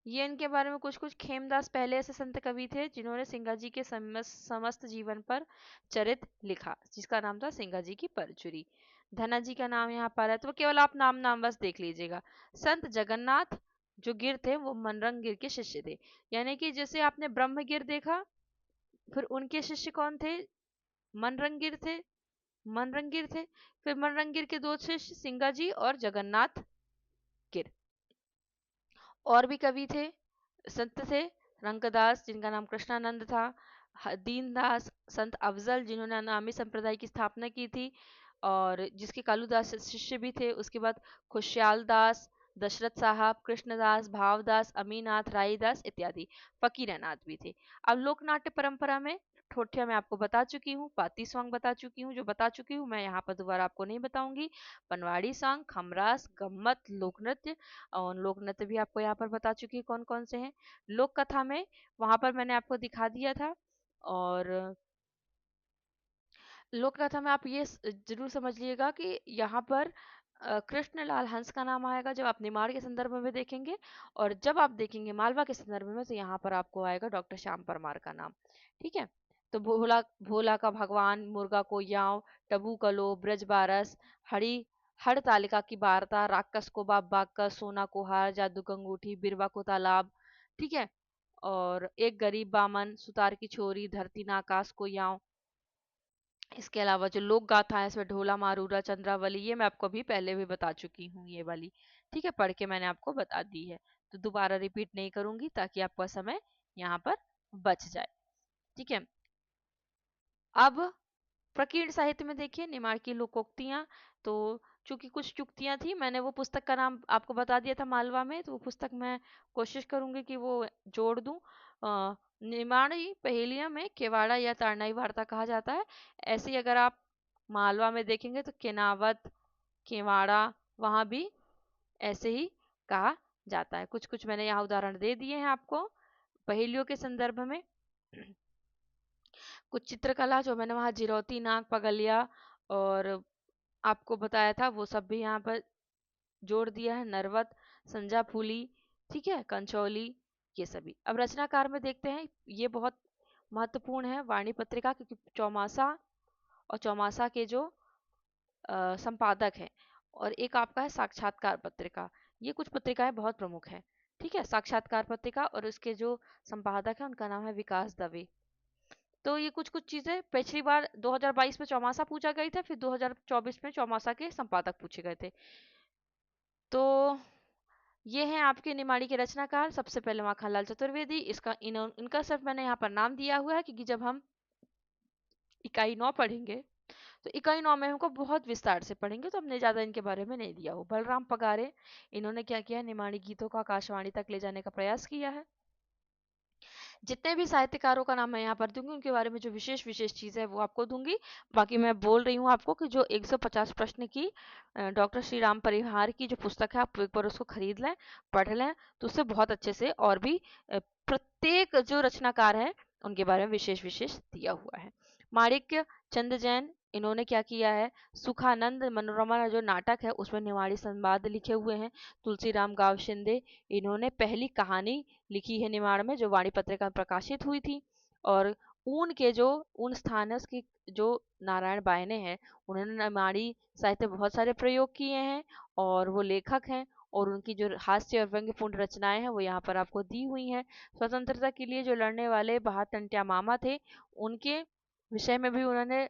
ये इनके बारे में कुछ कुछ। खेमदास पहले ऐसे संत कवि थे जिन्होंने सिंगा जी के समस्त जीवन पर चरित लिखा, जिसका नाम था सिंगा जी की परचुरी। धना जी का नाम यहाँ पर है, तो केवल आप नाम नाम बस देख लीजिएगा। संत जगन्नाथ जो गिर थे वो मनरंग गिर के शिष्य थे, यानी कि जैसे आपने ब्रह्मगिर देखा, फिर उनके शिष्य कौन थे? मनरंगीर थे, मनरंगीर थे। फिर मनरंगीर के दो शिष्य सिंगा जी और जगन्नाथ गिर। और भी कवि थे, संत थे, रंगदास जिनका नाम कृष्णानंद था, दीनदास, संत अफजल जिन्होंने अनामी संप्रदाय की स्थापना की थी और जिसके कालूदास शिष्य भी थे। उसके बाद खुशहाल दास, दशरथ साहब, कृष्णदास, भावदास, अमीनाथ, राईदास इत्यादि फकीरनाथ भी थे। अब लोक नाट्य परंपरा में ठोठिया मैं आपको बता चुकी हूँ, पाती सॉन्ग बता चुकी हूँ, जो बता चुकी हूँ मैं यहाँ पर दोबारा आपको नहीं बताऊंगी। पनवाड़ी सॉन्ग, खमरास, गम्मत, लोक नृत्य, और लोक नृत्य भी आपको यहाँ पर बता चुकी हूँ कौन कौन से हैं। लोक कथा में वहां पर मैंने आपको दिखा दिया था। और लोक कथा में आप ये जरूर समझ लीजिएगा कि यहाँ पर कृष्णलाल हंस का नाम आएगा जब आप निमाड़ के संदर्भ में देखेंगे, और जब आप देखेंगे मालवा के संदर्भ में तो यहाँ पर आपको आएगा डॉक्टर श्याम परमार का नाम। ठीक है, तो भोला भोला का भगवान, मुर्गा को याव, टबू कलो, ब्रज बारस, हड़ी हड़ तालिका की वार्ता, राक्षस को बाप बाग, सोना को हार, जादू का अंगूठी, बिरवा को तालाब। ठीक है, और एक गरीब बामन, सुतार की छोरी, धरती ना आकाश को याव। इसके अलावा जो लोक गाथा है इसमें ढोला मारूरा, चंद्रावली, ये मैं आपको अभी पहले भी बता चुकी हूँ ये वाली। ठीक है, पढ़ के मैंने आपको बता दी है, तो दोबारा रिपीट नहीं करूंगी ताकि आपका समय यहाँ पर बच जाए। ठीक है, अब प्रकीर्ण साहित्य में देखिए निमाड़ की लोकोक्तियां। तो चूंकि कुछ चुक्तियां थी, मैंने वो पुस्तक का नाम आपको बता दिया था मालवा में, तो वो पुस्तक मैं कोशिश करूंगी कि वो जोड़ दूं। निमाड़ी पहेलियां में केवाड़ा या तारनाई वार्ता कहा जाता है। ऐसे ही अगर आप मालवा में देखेंगे तो केनावत, केवाड़ा, वहां भी ऐसे ही कहा जाता है। कुछ कुछ मैंने यहाँ उदाहरण दे दिए हैं आपको पहेलियों के संदर्भ में। कुछ चित्रकला जो मैंने वहाँ जिरौती, नाग, पगलिया और आपको बताया था वो सब भी यहाँ पर जोड़ दिया है। नरवत, संजा फूली, ठीक है, कंचौली, ये सभी। अब रचनाकार में देखते हैं, ये बहुत महत्वपूर्ण है वाणी पत्रिका, क्योंकि चौमासा और चौमासा के जो संपादक हैं, और एक आपका है साक्षात्कार पत्रिका। ये कुछ पत्रिकाएं बहुत प्रमुख है। ठीक है, साक्षात्कार पत्रिका, और उसके जो संपादक है उनका नाम है विकास दवे। तो ये कुछ कुछ चीजें पिछली बार 2022 में चौमासा पूछा गई था, फिर 2024 में चौमासा के संपादक पूछे गए थे। तो ये हैं आपके निमाड़ी के रचनाकार। सबसे पहले माखन लाल चतुर्वेदी, इनका सिर्फ मैंने यहाँ पर नाम दिया हुआ है क्योंकि जब हम इकाई 9 पढ़ेंगे तो इकाई 9 में हमको बहुत विस्तार से पढ़ेंगे, तो हमने ज्यादा इनके बारे में नहीं दिया हो। बलराम पगारे, इन्होंने क्या किया, निमाड़ी गीतों को आकाशवाणी तक ले जाने का प्रयास किया है। जितने भी साहित्यकारों का नाम मैं यहाँ पर दूंगी उनके बारे में जो विशेष विशेष चीज़ है वो आपको दूंगी। बाकी मैं बोल रही हूँ आपको कि जो 150 प्रश्न की डॉक्टर श्री राम परिहार की जो पुस्तक है आप एक बार उसको खरीद लें, पढ़ लें, तो उससे बहुत अच्छे से और भी प्रत्येक जो रचनाकार है उनके बारे में विशेष विशेष दिया हुआ है। माणिक्य चंद जैन, इन्होंने क्या किया है, सुखानंद मनोरमा जो नाटक है उसमें निमाड़ी संवाद लिखे हुए हैं। तुलसीराम गाव शिंदे, इन्होंने पहली कहानी लिखी है निमाड़ में जो वाणी पत्रिका में प्रकाशित हुई थी। और ऊन के जो ऊन स्थान है उसकी जो नारायण बायने हैं, उन्होंने निमाड़ी साहित्य में बहुत सारे प्रयोग किए हैं और वो लेखक हैं। और उनकी जो हास्य और व्यंग्यपूर्ण रचनाएं हैं वो यहाँ पर आपको दी हुई हैं। स्वतंत्रता के लिए जो लड़ने वाले बहाटंट्या मामा थे, उनके विषय में भी उन्होंने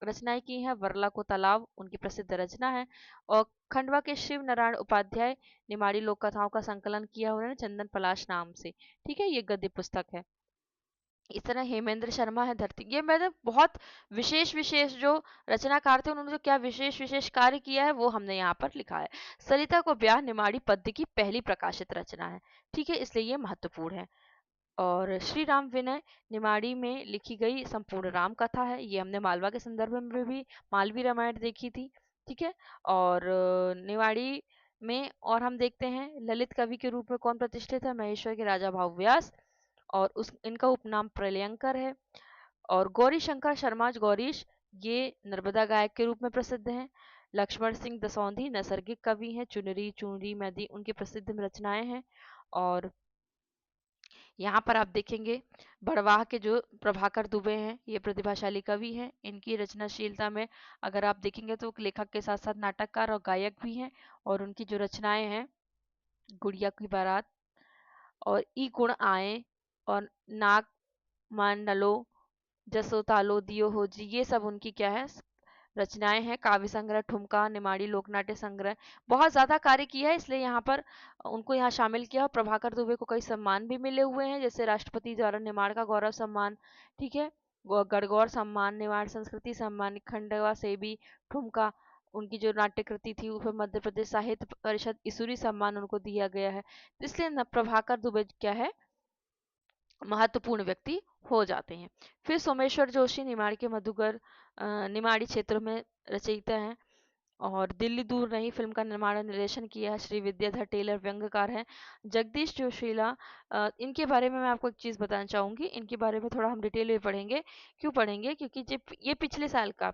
रचनाएं की हैं। वर्ला को तालाब उनकी प्रसिद्ध रचना है। और खंडवा के शिव नारायण उपाध्याय निमाड़ी लोक कथाओं का संकलन किया उन्होंने चंदन पलाश नाम से। ठीक है, ये गद्य पुस्तक है। इस तरह हेमेंद्र शर्मा है धरती, ये मैंने बहुत विशेष विशेष जो रचनाकार थे उन्होंने जो क्या विशेष विशेष कार्य किया है वो हमने यहाँ पर लिखा है। सरिता को ब्याह निमाड़ी पद्य की पहली प्रकाशित रचना है। ठीक है, इसलिए ये महत्वपूर्ण है। और श्री राम विनय निमाड़ी में लिखी गई संपूर्ण राम कथा है। ये हमने मालवा के संदर्भ में भी मालवी रामायण देखी थी। ठीक है, और निमाड़ी में और हम देखते हैं ललित कवि के रूप में कौन प्रतिष्ठित है, महेश्वर के राजा भाव व्यास, और उस इनका उपनाम प्रलयंकर है। और गौरी शंकर शर्मा गौरीश, ये नर्मदा गायक के रूप में प्रसिद्ध हैं। लक्ष्मण सिंह दसौंधी नैसर्गिक कवि हैं। चुनरी चुनरी मेदी उनकी प्रसिद्ध रचनाएं हैं। और यहाँ पर आप देखेंगे बड़वाह के जो प्रभाकर दुबे हैं, ये प्रतिभाशाली कवि हैं। इनकी रचनाशीलता में अगर आप देखेंगे तो लेखक के साथ साथ नाटककार और गायक भी हैं। और उनकी जो रचनाएं हैं, गुड़िया की बारात और ई गुण आए और नाग मान नलो जसो तालो दियो हो जी, ये सब उनकी क्या है रचनाएं हैं। काव्य संग्रह ठुमका निमाड़ी लोकनाट्य संग्रह, बहुत ज्यादा कार्य किया है, इसलिए यहाँ पर उनको यहाँ शामिल किया। प्रभाकर दुबे को कई सम्मान भी मिले हुए हैं, जैसे राष्ट्रपति द्वारा निमाड़ का गौरव सम्मान। ठीक है, गणगौर सम्मान, निमाड़ संस्कृति सम्मान, खंडवा सेबी ठुमका उनकी जो नाट्य कृति थी उसमें मध्य प्रदेश साहित्य परिषद इसुरी सम्मान उनको दिया गया है। इसलिए प्रभाकर दुबे क्या है महत्वपूर्ण व्यक्ति हो जाते हैं। फिर सोमेश्वर जोशी निमाड़ी के मधुकर निमाड़ी क्षेत्र में रचयिता हैं। और दिल्ली दूर नहीं फिल्म का निर्माण और निर्देशन किया है। श्री विद्याधर टेलर व्यंग्यकार हैं। जगदीश जोशीला, इनके बारे में मैं आपको एक चीज़ बताना चाहूँगी, इनके बारे में थोड़ा हम डिटेल में पढ़ेंगे। क्यों पढ़ेंगे, क्योंकि जब ये पिछले साल का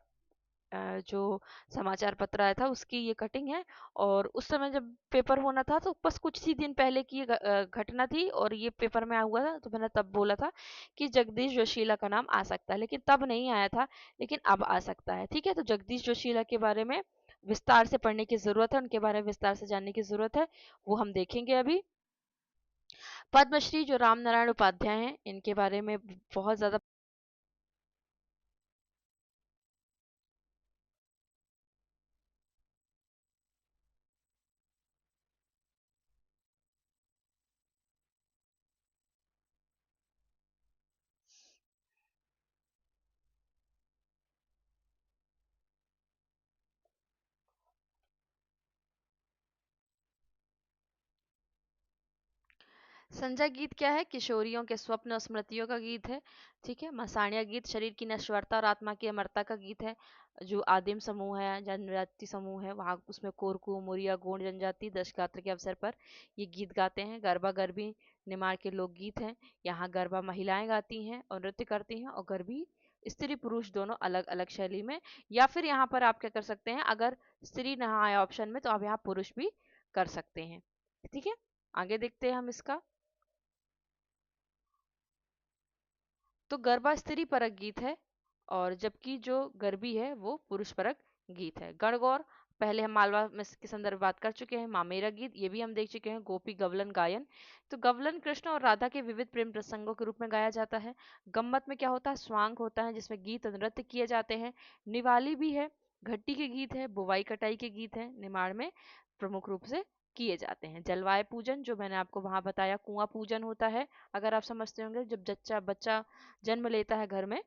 जो समाचार पत्र आया था उसकी ये कटिंग है। और उस समय जब पेपर होना था तो बस कुछ ही दिन पहले की घटना थी, और ये पेपर में आया हुआ था, तो मैंने तब बोला था कि जगदीश जोशीला का नाम आ सकता है, लेकिन तब नहीं आया था, लेकिन अब आ सकता है। ठीक है, तो जगदीश जोशीला के बारे में विस्तार से पढ़ने की जरूरत है, उनके बारे में विस्तार से जानने की जरूरत है, वो हम देखेंगे अभी। पद्मश्री जो राम नारायण उपाध्याय हैं, इनके बारे में बहुत ज्यादा संजय गीत क्या है, किशोरियों के स्वप्न और स्मृतियों का गीत है। ठीक है, मसाणिया गीत शरीर की नश्वरता और आत्मा की अमरता का गीत है। जो आदिम समूह है, जनजाति समूह है, वहाँ उसमें कोरकू मोरिया गोंड जनजाति दशगात्र के अवसर पर ये गीत गाते हैं। गरबा गरबी निमाड़ के लोकगीत हैं। यहाँ गरबा महिलाएं गाती हैं और नृत्य करती हैं, और गरबी स्त्री पुरुष दोनों अलग अलग शैली में। या फिर यहाँ पर आप क्या कर सकते हैं, अगर स्त्री ना आए ऑप्शन में तो आप यहाँ पुरुष भी कर सकते हैं। ठीक है, आगे देखते हैं हम इसका। तो गरबा स्त्री परक गीत है, और जबकि जो गरबी है वो पुरुष परक गीत है। गणगौर पहले हम मालवा में के संदर्भ बात कर चुके हैं। मामेरा गीत ये भी हम देख चुके हैं। गोपी गवलन गायन, तो गवलन कृष्ण और राधा के विविध प्रेम प्रसंगों के रूप में गाया जाता है। गम्मत में क्या होता है, स्वांग होता है जिसमें गीत और नृत्य किए जाते हैं। निवाली भी है, घट्टी के गीत है, बुवाई कटाई के गीत है, निमाड़ में प्रमुख रूप से किए जाते हैं। जलवाय पूजन जो मैंने आपको वहां बताया, कुआं पूजन होता है, अगर आप समझते होंगे, जब बच्चा बच्चा जन्म लेता है घर में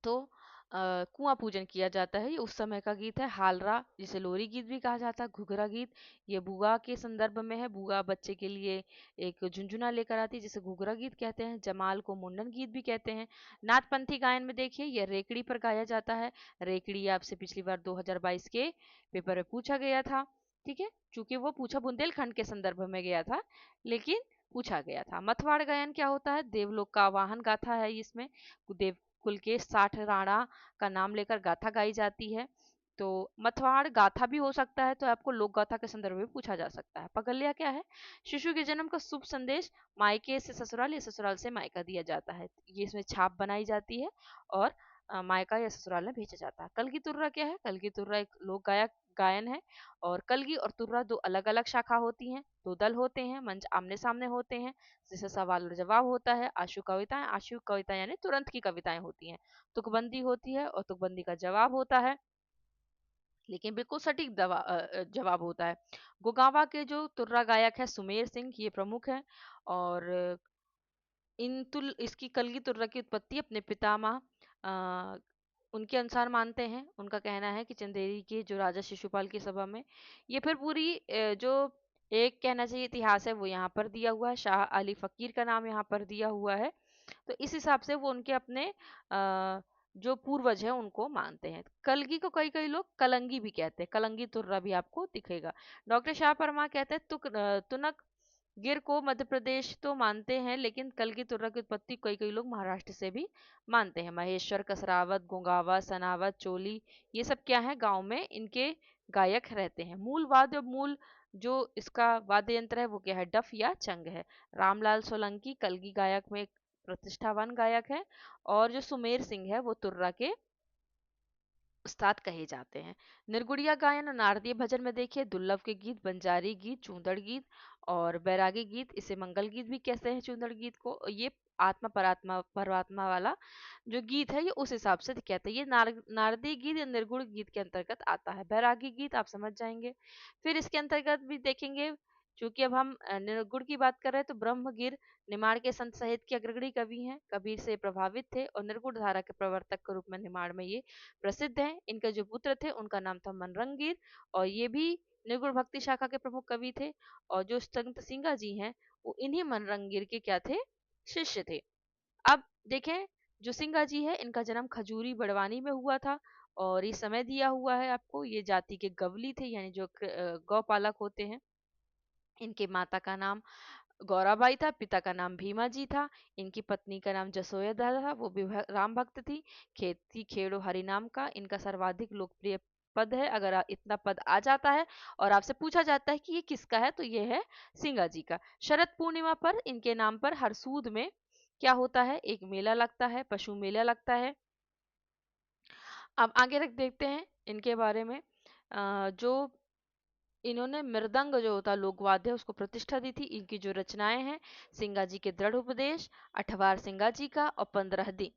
तो कुआं पूजन किया जाता है, ये उस समय का गीत है। हालरा जिसे लोरी गीत भी कहा जाता है। घुघरा गीत ये बुआ के संदर्भ में है, बुआ बच्चे के लिए एक झुंझुना लेकर आती है जिसे घुघरा गीत कहते हैं। जमाल को मुंडन गीत भी कहते हैं। नाथपंथी गायन में देखिए ये रेकड़ी पर गाया जाता है। रेकड़ी आपसे पिछली बार 2022 के पेपर में पूछा गया था। ठीक है, चूंकि वो पूछा बुंदेलखंड के संदर्भ में गया था, लेकिन पूछा गया था। मथवाड़ गायन क्या होता है, देवलोक का आवाहन गाथा है इसमें। देव कुल के 60 राणा का नाम लेकर गाथा गाई जाती है। तो मथवाड़ गाथा भी हो सकता है, तो आपको लोक गाथा के संदर्भ में पूछा जा सकता है। पगलिया क्या है, शिशु के जन्म का शुभ संदेश मायके से ससुराल या ससुराल से मायका दिया जाता है। ये इसमें छाप बनाई जाती है और मायका या ससुराल में भेजा जाता है। कल की तुर्रा क्या है, कल की तुर्रा एक लोक गायक गायन है। और कलगी और तुर्रा दो अलग अलग शाखा होती हैं, दो दल होते हैं, मंच आमने सामने होते हैं, जिससे सवाल और जवाब होता है। आशु कविता यानी तुरंत की कविताएं होती हैं। तुकबंदी होती है और तुकबंदी का जवाब होता है, लेकिन बिल्कुल सटीक जवाब होता है। गोगावा के जो तुर्रा गायक है सुमेर सिंह, ये प्रमुख है। और इसकी कलगी तुर्रा की उत्पत्ति अपने पितामह अ, उनके अनुसार मानते हैं। उनका कहना है कि चंदेरी के जो राजा शिशुपाल की सभा में, ये फिर पूरी जो एक कहना चाहिए इतिहास है वो यहाँ पर दिया हुआ है। शाह अली फकीर का नाम यहाँ पर दिया हुआ है। तो इस हिसाब से वो उनके अपने जो पूर्वज है उनको मानते हैं। कलगी को कई कई लोग कलंगी भी कहते हैं, कलंगी तुर्रा भी आपको दिखेगा। डॉक्टर शाह परमा कहते हैं तुनक गिर को मध्य प्रदेश तो मानते हैं, लेकिन कलगी तुर्रा की उत्पत्ति कई कई लोग महाराष्ट्र से भी मानते हैं। महेश्वर, कसरावत, गोंगावा, सनावत, चोली, ये सब क्या है, गांव में इनके गायक रहते हैं। मूल जो इसका वाद्य यंत्र है वो क्या है, डफ या चंग है। रामलाल सोलंकी कलगी गायक में एक प्रतिष्ठावान गायक है। और जो सुमेर सिंह है वो तुर्रा के उस्ताद कहे जाते हैं। निर्गुड़िया गायन और नारदीय भजन में देखिए दुर्लभ के गीत, बंजारी गीत, चूंदड़ गीत और बैरागी गीत, इसे मंगल गीत भी कहते हैं। चूंदड़ गीत को ये आत्मा परमात्मा वाला जो गीत है ये उस हिसाब से कहते हैं। ये नारदीय गीत या निर्गुण गीत के अंतर्गत आता है। बैरागी गीत आप समझ जाएंगे। फिर इसके अंतर्गत भी देखेंगे, चूंकि अब हम निर्गुण की बात कर रहे हैं, तो ब्रह्मगिर निमाड़ के संत साहित्य के अग्रणी कवि हैं, कबीर से प्रभावित थे और निर्गुण धारा के प्रवर्तक के रूप में निमाड़ में ये प्रसिद्ध हैं। इनके जो पुत्र थे उनका नाम था मनरंगीर, और ये भी निर्गुण भक्ति शाखा के प्रमुख कवि थे। और जो संत सिंगा जी हैं वो इन्हीं मनरंगीर के क्या थे, शिष्य थे। अब देखें, जो सिंगा जी है इनका जन्म खजूरी बड़वानी में हुआ था। और ये समय दिया हुआ है आपको, ये जाति के गवली थे, यानी जो गौपालक होते हैं। इनके माता का नाम गौराबाई था, पिता का नाम भीमा जी था। इनकी पत्नी का नाम जसोदा था, वो भी राम भक्त थी। खेती खेड़ो हरि नाम का इनका सर्वाधिक लोकप्रिय पद है। अगर इतना पद आ जाता है और आपसे पूछा जाता है कि ये किसका है, तो ये है सिंगा जी का। शरद पूर्णिमा पर इनके नाम पर हरसूद में क्या होता है, एक मेला लगता है, पशु मेला लगता है। अब आगे रख देखते हैं इनके बारे में। जो इन्होंने मृदंग जो होता लोकवाद्य उसको प्रतिष्ठा दी थी। इनकी जो रचनाएं हैं, सिंगा जी के दृढ़ उपदेश, अठवार सिंगा जी का और 15 दिन,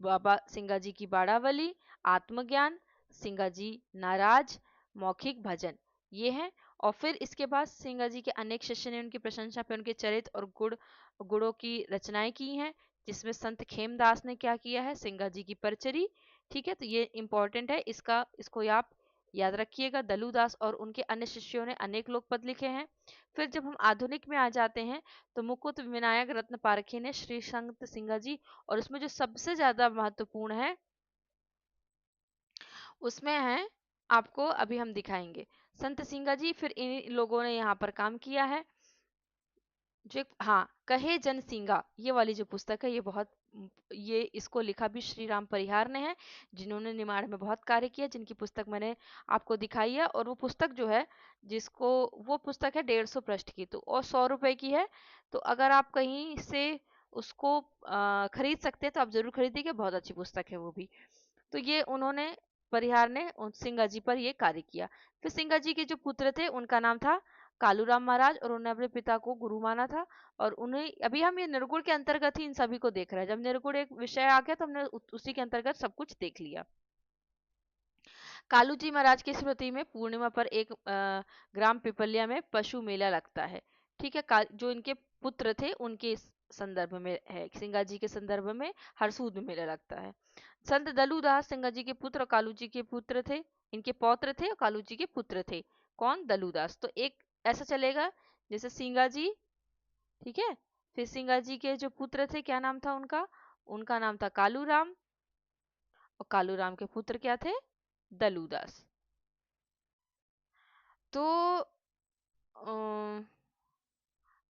बाबा सिंगा जी की बाड़ावली, आत्मज्ञान, सिंगा जी नाराज, मौखिक भजन, ये है। और फिर इसके बाद सिंगा जी के अनेक शिष्य ने उनकी प्रशंसा पे उनके चरित्र और गुणों की रचनाएं की हैं, जिसमें संत खेमदास ने क्या किया है, सिंगा जी की परचरी। ठीक है, तो ये इंपॉर्टेंट है, इसको आप याद रखिएगा। दलूदास और उनके अन्य शिष्यों ने अनेक लोक पद लिखे हैं। फिर जब हम आधुनिक में आ जाते हैं, तो मुकुट विनायक रत्न पारखी ने श्री संत सिंगा जी, और उसमें जो सबसे ज्यादा महत्वपूर्ण है उसमें है, आपको अभी हम दिखाएंगे, संत सिंगा जी। फिर इन लोगों ने यहाँ पर काम किया है। जो हाँ, कहे जन सिंगा, ये वाली जो पुस्तक है, ये बहुत ये इसको लिखा भी श्री राम परिहार ने है, जिन्होंने निमाड़ में बहुत कार्य किया, जिनकी पुस्तक मैंने आपको दिखाई है। और वो पुस्तक जो है, जिसको वो पुस्तक है 150 पृष्ठ की, तो और 100 रुपए की है। तो अगर आप कहीं से उसको खरीद सकते हैं तो आप जरूर खरीदिएगा, बहुत अच्छी पुस्तक है वो भी। तो ये उन्होंने परिहार ने सिंगा जी पर ये कार्य किया। फिर सिंगा जी के जो पुत्र थे उनका नाम था कालूराम महाराज, और उन्होंने अपने पिता को गुरु माना था। और उन्हें अभी हम ये निर्गुण के अंतर्गत ही इन सभी को देख रहे हैं। जब निर्गुण एक विषय आ गया तो हमने उसी के अंतर्गत सब कुछ देख लिया। कालू जी महाराज की स्मृति में पूर्णिमा पर एक ग्राम पिपलिया में पशु मेला लगता है। ठीक है, जो इनके पुत्र थे उनके संदर्भ में है, सिंगा जी के संदर्भ में हरसूद में मेला लगता है। संत दलूदास सिंगा जी के पुत्र और कालू जी के पुत्र थे, इनके पौत्र थे और कालू जी के पुत्र थे। कौन, दलूदास। तो एक ऐसा चलेगा जैसे सिंगा जी, ठीक है, फिर सिंगा जी के जो पुत्र थे क्या नाम था उनका, उनका नाम था कालू राम, और कालू राम के पुत्र क्या थे, दलूदास। तो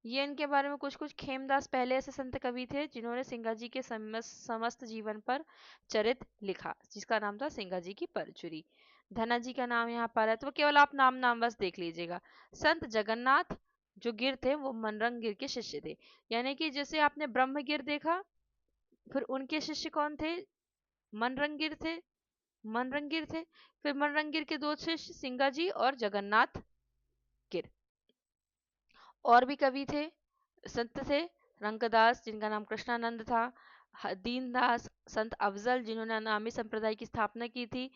ये इनके बारे में कुछ कुछ। खेमदास पहले ऐसे संत कवि थे जिन्होंने सिंगा जी के समस्त जीवन पर चरित लिखा, जिसका नाम था सिंगा जी की परचुरी। धना जी का नाम यहाँ पर है, तो केवल आप नाम नाम बस देख लीजिएगा। संत जगन्नाथ जो गिर थे वो मनरंग गिर के शिष्य थे। यानी कि जैसे आपने ब्रह्मगिर देखा, फिर उनके शिष्य कौन थे, मनरंग गिर थे। मनरंगीर थे। फिर मनरंगीर के दो शिष्य सिंगाजी और जगन्नाथ गिर। और भी कवि थे, संत थे, रंगदास जिनका नाम कृष्णानंद था, दीनदास, संत अफजल जिन्होंने अनामी संप्रदाय की स्थापना की थी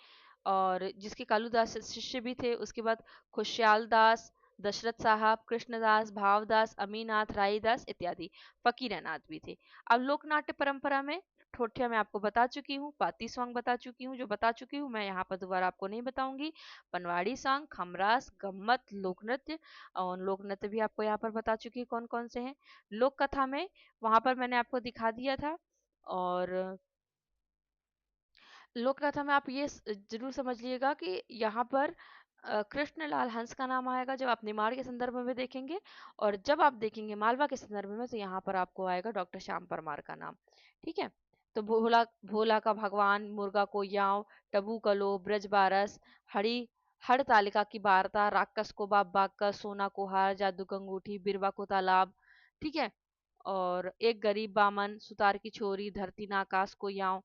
और जिसके कालूदास शिष्य भी थे। उसके बाद खुशहाल दास, दशरथ साहब, कृष्णदास, भावदास, अमीनाथ, राईदास इत्यादि फकीरनाथ भी थे। अब लोक नाट्य परंपरा में ठोठिया मैं आपको बता चुकी हूँ, पाती सॉन्ग बता चुकी हूँ, जो बता चुकी हूँ मैं यहाँ पर दोबारा आपको नहीं बताऊंगी। पनवाड़ी सॉन्ग, खमरास, गम्मत, लोक नृत्य, और लोक नृत्य भी आपको यहाँ पर बता चुकी है कौन कौन से हैं। लोक कथा में वहां पर मैंने आपको दिखा दिया था। और लोक कथा में आप ये जरूर समझ लीजिएगा कि यहाँ पर कृष्णलाल हंस का नाम आएगा जब आप निमाड़ के संदर्भ में देखेंगे, और जब आप देखेंगे मालवा के संदर्भ में तो यहाँ पर आपको आएगा डॉक्टर श्याम परमार का नाम। ठीक है। तो भोला भोला का भगवान, मुर्गा को याव, टबू कलो, ब्रज बारस, हड़ी हड़तालिका की वार्ता, राक्षस को बाप बाग का, सोना को हार, जादू का अंगूठी, बिरवा को तालाब। ठीक है। और एक गरीब बामन, सुतार की छोरी, धरती ना आकाश को याव।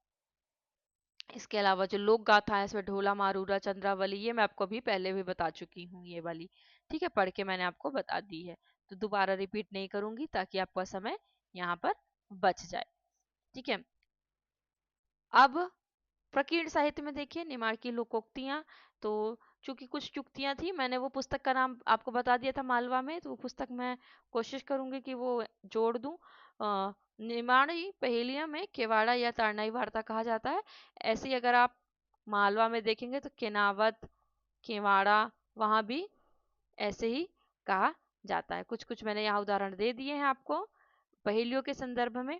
इसके अलावा जो लोक गाथा है इसमें ढोला मारूरा, चंद्रावली, ये मैं आपको अभी पहले भी बता चुकी हूँ ये वाली। ठीक है, पढ़ के मैंने आपको बता दी है, तो दोबारा रिपीट नहीं करूंगी ताकि आपका समय यहाँ पर बच जाए। ठीक है। अब प्रकीर्ण साहित्य में देखिए निमाड़ की लोकोक्तियां। तो चूंकि कुछ चुक्तियां थी, मैंने वो पुस्तक का नाम आपको बता दिया था मालवा में, तो वो पुस्तक मैं कोशिश करूंगी कि वो जोड़ दूं। निमाड़ी पहेलियां में केवाड़ा या तारनाई वार्ता कहा जाता है। ऐसे ही अगर आप मालवा में देखेंगे तो केनावत, केवाड़ा, वहां भी ऐसे ही कहा जाता है। कुछ कुछ मैंने यहाँ उदाहरण दे दिए हैं आपको पहेलियों के संदर्भ में।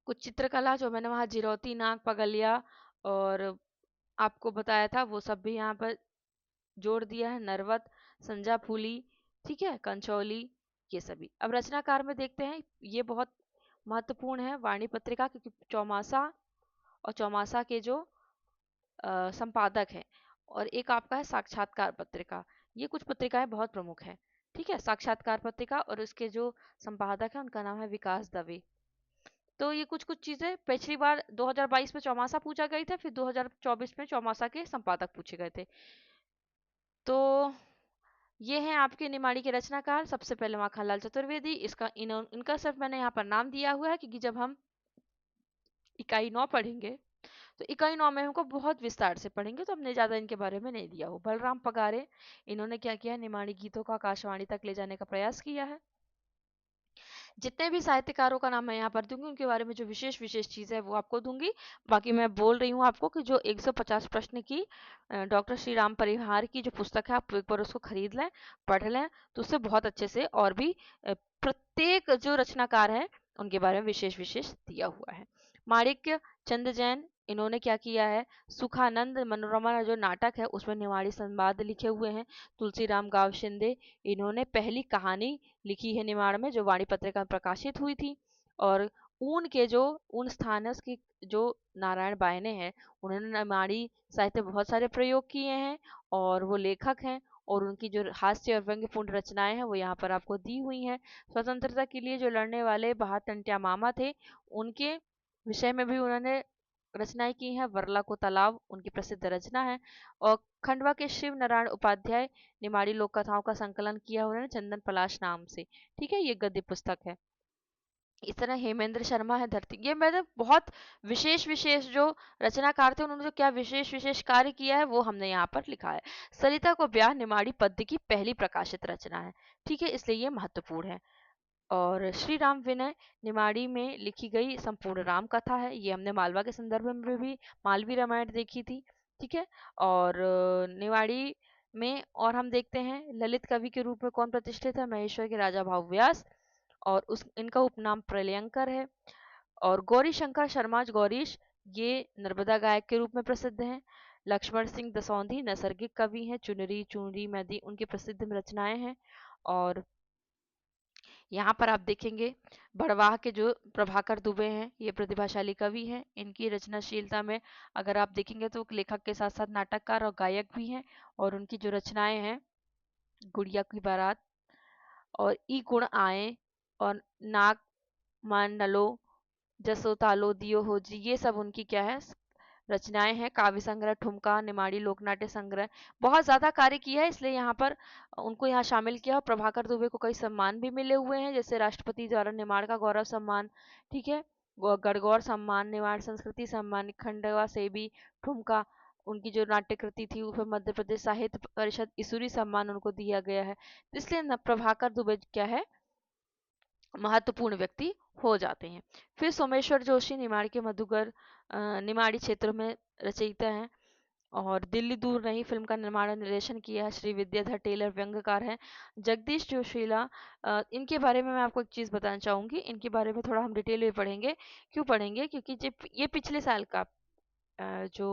कुछ चित्रकला जो मैंने वहाँ जिरौती, नाग, पगलिया और आपको बताया था वो सब भी यहाँ पर जोड़ दिया है। नरवत, संजा फूली, ठीक है, कंचौली, ये सभी। अब रचनाकार में देखते हैं, ये बहुत महत्वपूर्ण है वाणी पत्रिका, क्योंकि चौमासा और चौमासा के जो संपादक हैं, और एक आपका है साक्षात्कार पत्रिका। ये कुछ पत्रिकाएं बहुत प्रमुख हैं। ठीक है, साक्षात्कार पत्रिका और उसके जो संपादक है उनका नाम है विकास दवे। तो ये कुछ कुछ चीजें पिछली बार 2022 में चौमासा पूछा गई था, फिर 2024 में चौमासा के संपादक पूछे गए थे। तो ये हैं आपके निमाड़ी के रचनाकार। सबसे पहले माखनलाल चतुर्वेदी। इनका सिर्फ मैंने यहाँ पर नाम दिया हुआ है क्योंकि जब हम इकाई 9 पढ़ेंगे तो इकाई 9 में हमको बहुत विस्तार से पढ़ेंगे, तो हमने ज्यादा इनके बारे में नहीं दिया हो। बलराम पगारे, इन्होंने क्या किया, निमाड़ी गीतों को आकाशवाणी तक ले जाने का प्रयास किया है। जितने भी साहित्यकारों का नाम मैं यहाँ पर दूंगी उनके बारे में जो विशेष विशेष चीज है वो आपको दूंगी। बाकी मैं बोल रही हूँ आपको कि जो 150 प्रश्न की डॉक्टर श्री राम परिहार की जो पुस्तक है, आप एक बार उसको खरीद लें, पढ़ लें, तो उससे बहुत अच्छे से और भी प्रत्येक जो रचनाकार है उनके बारे में विशेष विशेष दिया हुआ है। माणिक्य चंद जैन, इन्होंने क्या किया है, सुखानंद मनोरमा जो नाटक है उसमें निवाड़ी संवाद लिखे हुए हैं। तुलसीराम गाव शिंदे, इन्होंने पहली कहानी लिखी है निमाड़ में जो वाणी पत्रिका में प्रकाशित हुई थी। और ऊन के जो ऊन स्थान है उसकी जो नारायण बायने हैं, उन्होंने निमाड़ी साहित्य में बहुत सारे प्रयोग किए हैं और वो लेखक हैं, और उनकी जो हास्य और व्यंग्यपूर्ण रचनाएं हैं वो यहाँ पर आपको दी हुई हैं। स्वतंत्रता के लिए जो लड़ने वाले बहाटंट्या मामा थे उनके विषय में भी उन्होंने रचनाएं की हैं। वरला को तालाब उनकी प्रसिद्ध रचना है। और खंडवा के शिव नारायण उपाध्याय, निमाड़ी लोक कथाओं का संकलन किया उन्होंने चंदन पलाश नाम से। ठीक है, ये गद्य पुस्तक है। इस तरह हेमेंद्र शर्मा है धरती, ये मैंने बहुत विशेष विशेष जो रचनाकार थे उन्होंने जो क्या विशेष विशेष कार्य किया है वो हमने यहाँ पर लिखा है। सरिता को ब्याह निमाड़ी पद्य की पहली प्रकाशित रचना है। ठीक है, इसलिए ये महत्वपूर्ण है। और श्री राम विनय निमाड़ी में लिखी गई संपूर्ण राम कथा है। ये हमने मालवा के संदर्भ में भी मालवी रामायण देखी थी। ठीक है। और निवाड़ी में और हम देखते हैं ललित कवि के रूप में कौन प्रतिष्ठित है, महेश्वर के राजा भाव व्यास, और उस इनका उपनाम प्रलयंकर है। और गौरी शंकर शर्माज गौरीश, ये नर्मदा गायक के रूप में प्रसिद्ध हैं। लक्ष्मण सिंह दसौंधी नैसर्गिक कवि हैं। चुनरी चुनरी मैदी उनकी प्रसिद्ध रचनाएं हैं। और यहाँ पर आप देखेंगे बड़वाह के जो प्रभाकर दुबे हैं ये प्रतिभाशाली कवि हैं। इनकी रचनाशीलता में अगर आप देखेंगे तो लेखक के साथ साथ नाटककार और गायक भी हैं। और उनकी जो रचनाएं हैं, गुड़िया की बारात और ई गुण आए और नाग मान नलो, जसो तालो दियो हो जी, ये सब उनकी क्या है रचनाएं हैं, काव्य संग्रह, ठुमका, निमाड़ी लोकनाट्य संग्रह, बहुत ज़्यादा कार्य किया है, इसलिए यहाँ पर उनको यहाँ शामिल किया। और प्रभाकर दुबे को कई सम्मान भी मिले हुए हैं, जैसे राष्ट्रपति द्वारा निमाड़ का गौरव सम्मान, ठीक है, गणगौर सम्मान, निमाड़ संस्कृति सम्मान, खंडवा सेबी, ठुमका, उनकी जो नाट्य कृति थी उसमें मध्य प्रदेश साहित्य परिषद इसूरी सम्मान उनको दिया गया है। इसलिए प्रभाकर दुबे क्या है, महत्वपूर्ण व्यक्ति हो जाते हैं। फिर सोमेश्वर जोशी निमाड़ के मधुकर निमाड़ी क्षेत्र में रचयिता हैं, और दिल्ली दूर नहीं फिल्म का निर्माण और निर्देशन किया है। श्री विद्याधर टेलर व्यंग्यकार हैं। जगदीश जोशीला, इनके बारे में मैं आपको एक चीज़ बताना चाहूँगी, इनके बारे में थोड़ा हम डिटेल में पढ़ेंगे। क्यों पढ़ेंगे? क्योंकि जब ये पिछले साल का जो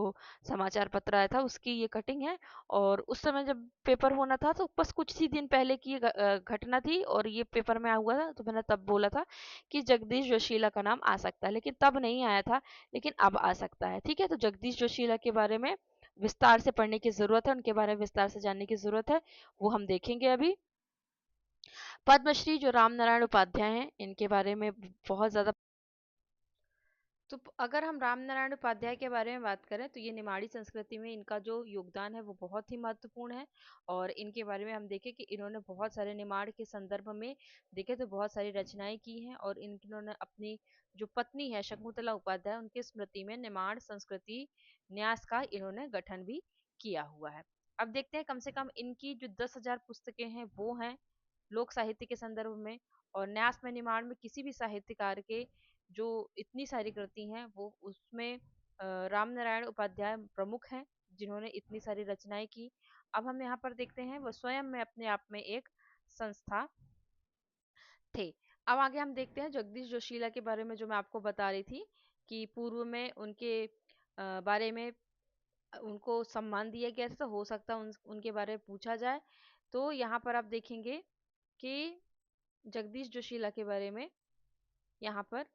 समाचार पत्र आया था उसकी ये कटिंग है, और उस समय जब पेपर होना था तो बस कुछ ही दिन पहले की घटना थी, और ये पेपर में आया हुआ था, तो मैंने तब बोला था कि जगदीश जोशीला का नाम आ सकता है, लेकिन तब नहीं आया था, लेकिन अब आ सकता है। ठीक है, तो जगदीश जोशीला के बारे में विस्तार से पढ़ने की जरूरत है, उनके बारे में विस्तार से जानने की जरूरत है, वो हम देखेंगे अभी। पद्मश्री जो राम नारायण उपाध्याय हैं, इनके बारे में बहुत ज्यादा। तो अगर हम राम नारायण उपाध्याय के बारे में बात करें तो ये निमाड़ी संस्कृति में इनका जो योगदान है वो बहुत ही महत्वपूर्ण है। और इनके बारे में हम देखें कि इन्होंने बहुत सारे निमाड़ के संदर्भ में देखें तो बहुत सारी रचनाएं की हैं, और इन्होंने अपनी जो पत्नी है शकुंतला उपाध्याय, उनकी स्मृति में निमाड़ संस्कृति न्यास का इन्होंने गठन भी किया हुआ है। अब देखते हैं कम से कम इनकी जो 10,000 पुस्तकें हैं वो हैं लोक साहित्य के संदर्भ में। और न्यास में निमाड़ में किसी भी साहित्यकार के जो इतनी सारी कृति हैं वो उसमें राम नारायण उपाध्याय प्रमुख हैं, जिन्होंने इतनी सारी रचनाएं की। अब हम यहाँ पर देखते हैं वो स्वयं में अपने आप में एक संस्था थे। अब आगे हम देखते हैं जगदीश जोशीला के बारे में, जो मैं आपको बता रही थी कि पूर्व में उनके बारे में उनको सम्मान दिया गया था, तो हो सकता है उनके बारे में पूछा जाए। तो यहाँ पर आप देखेंगे कि जगदीश जोशीला के बारे में यहाँ पर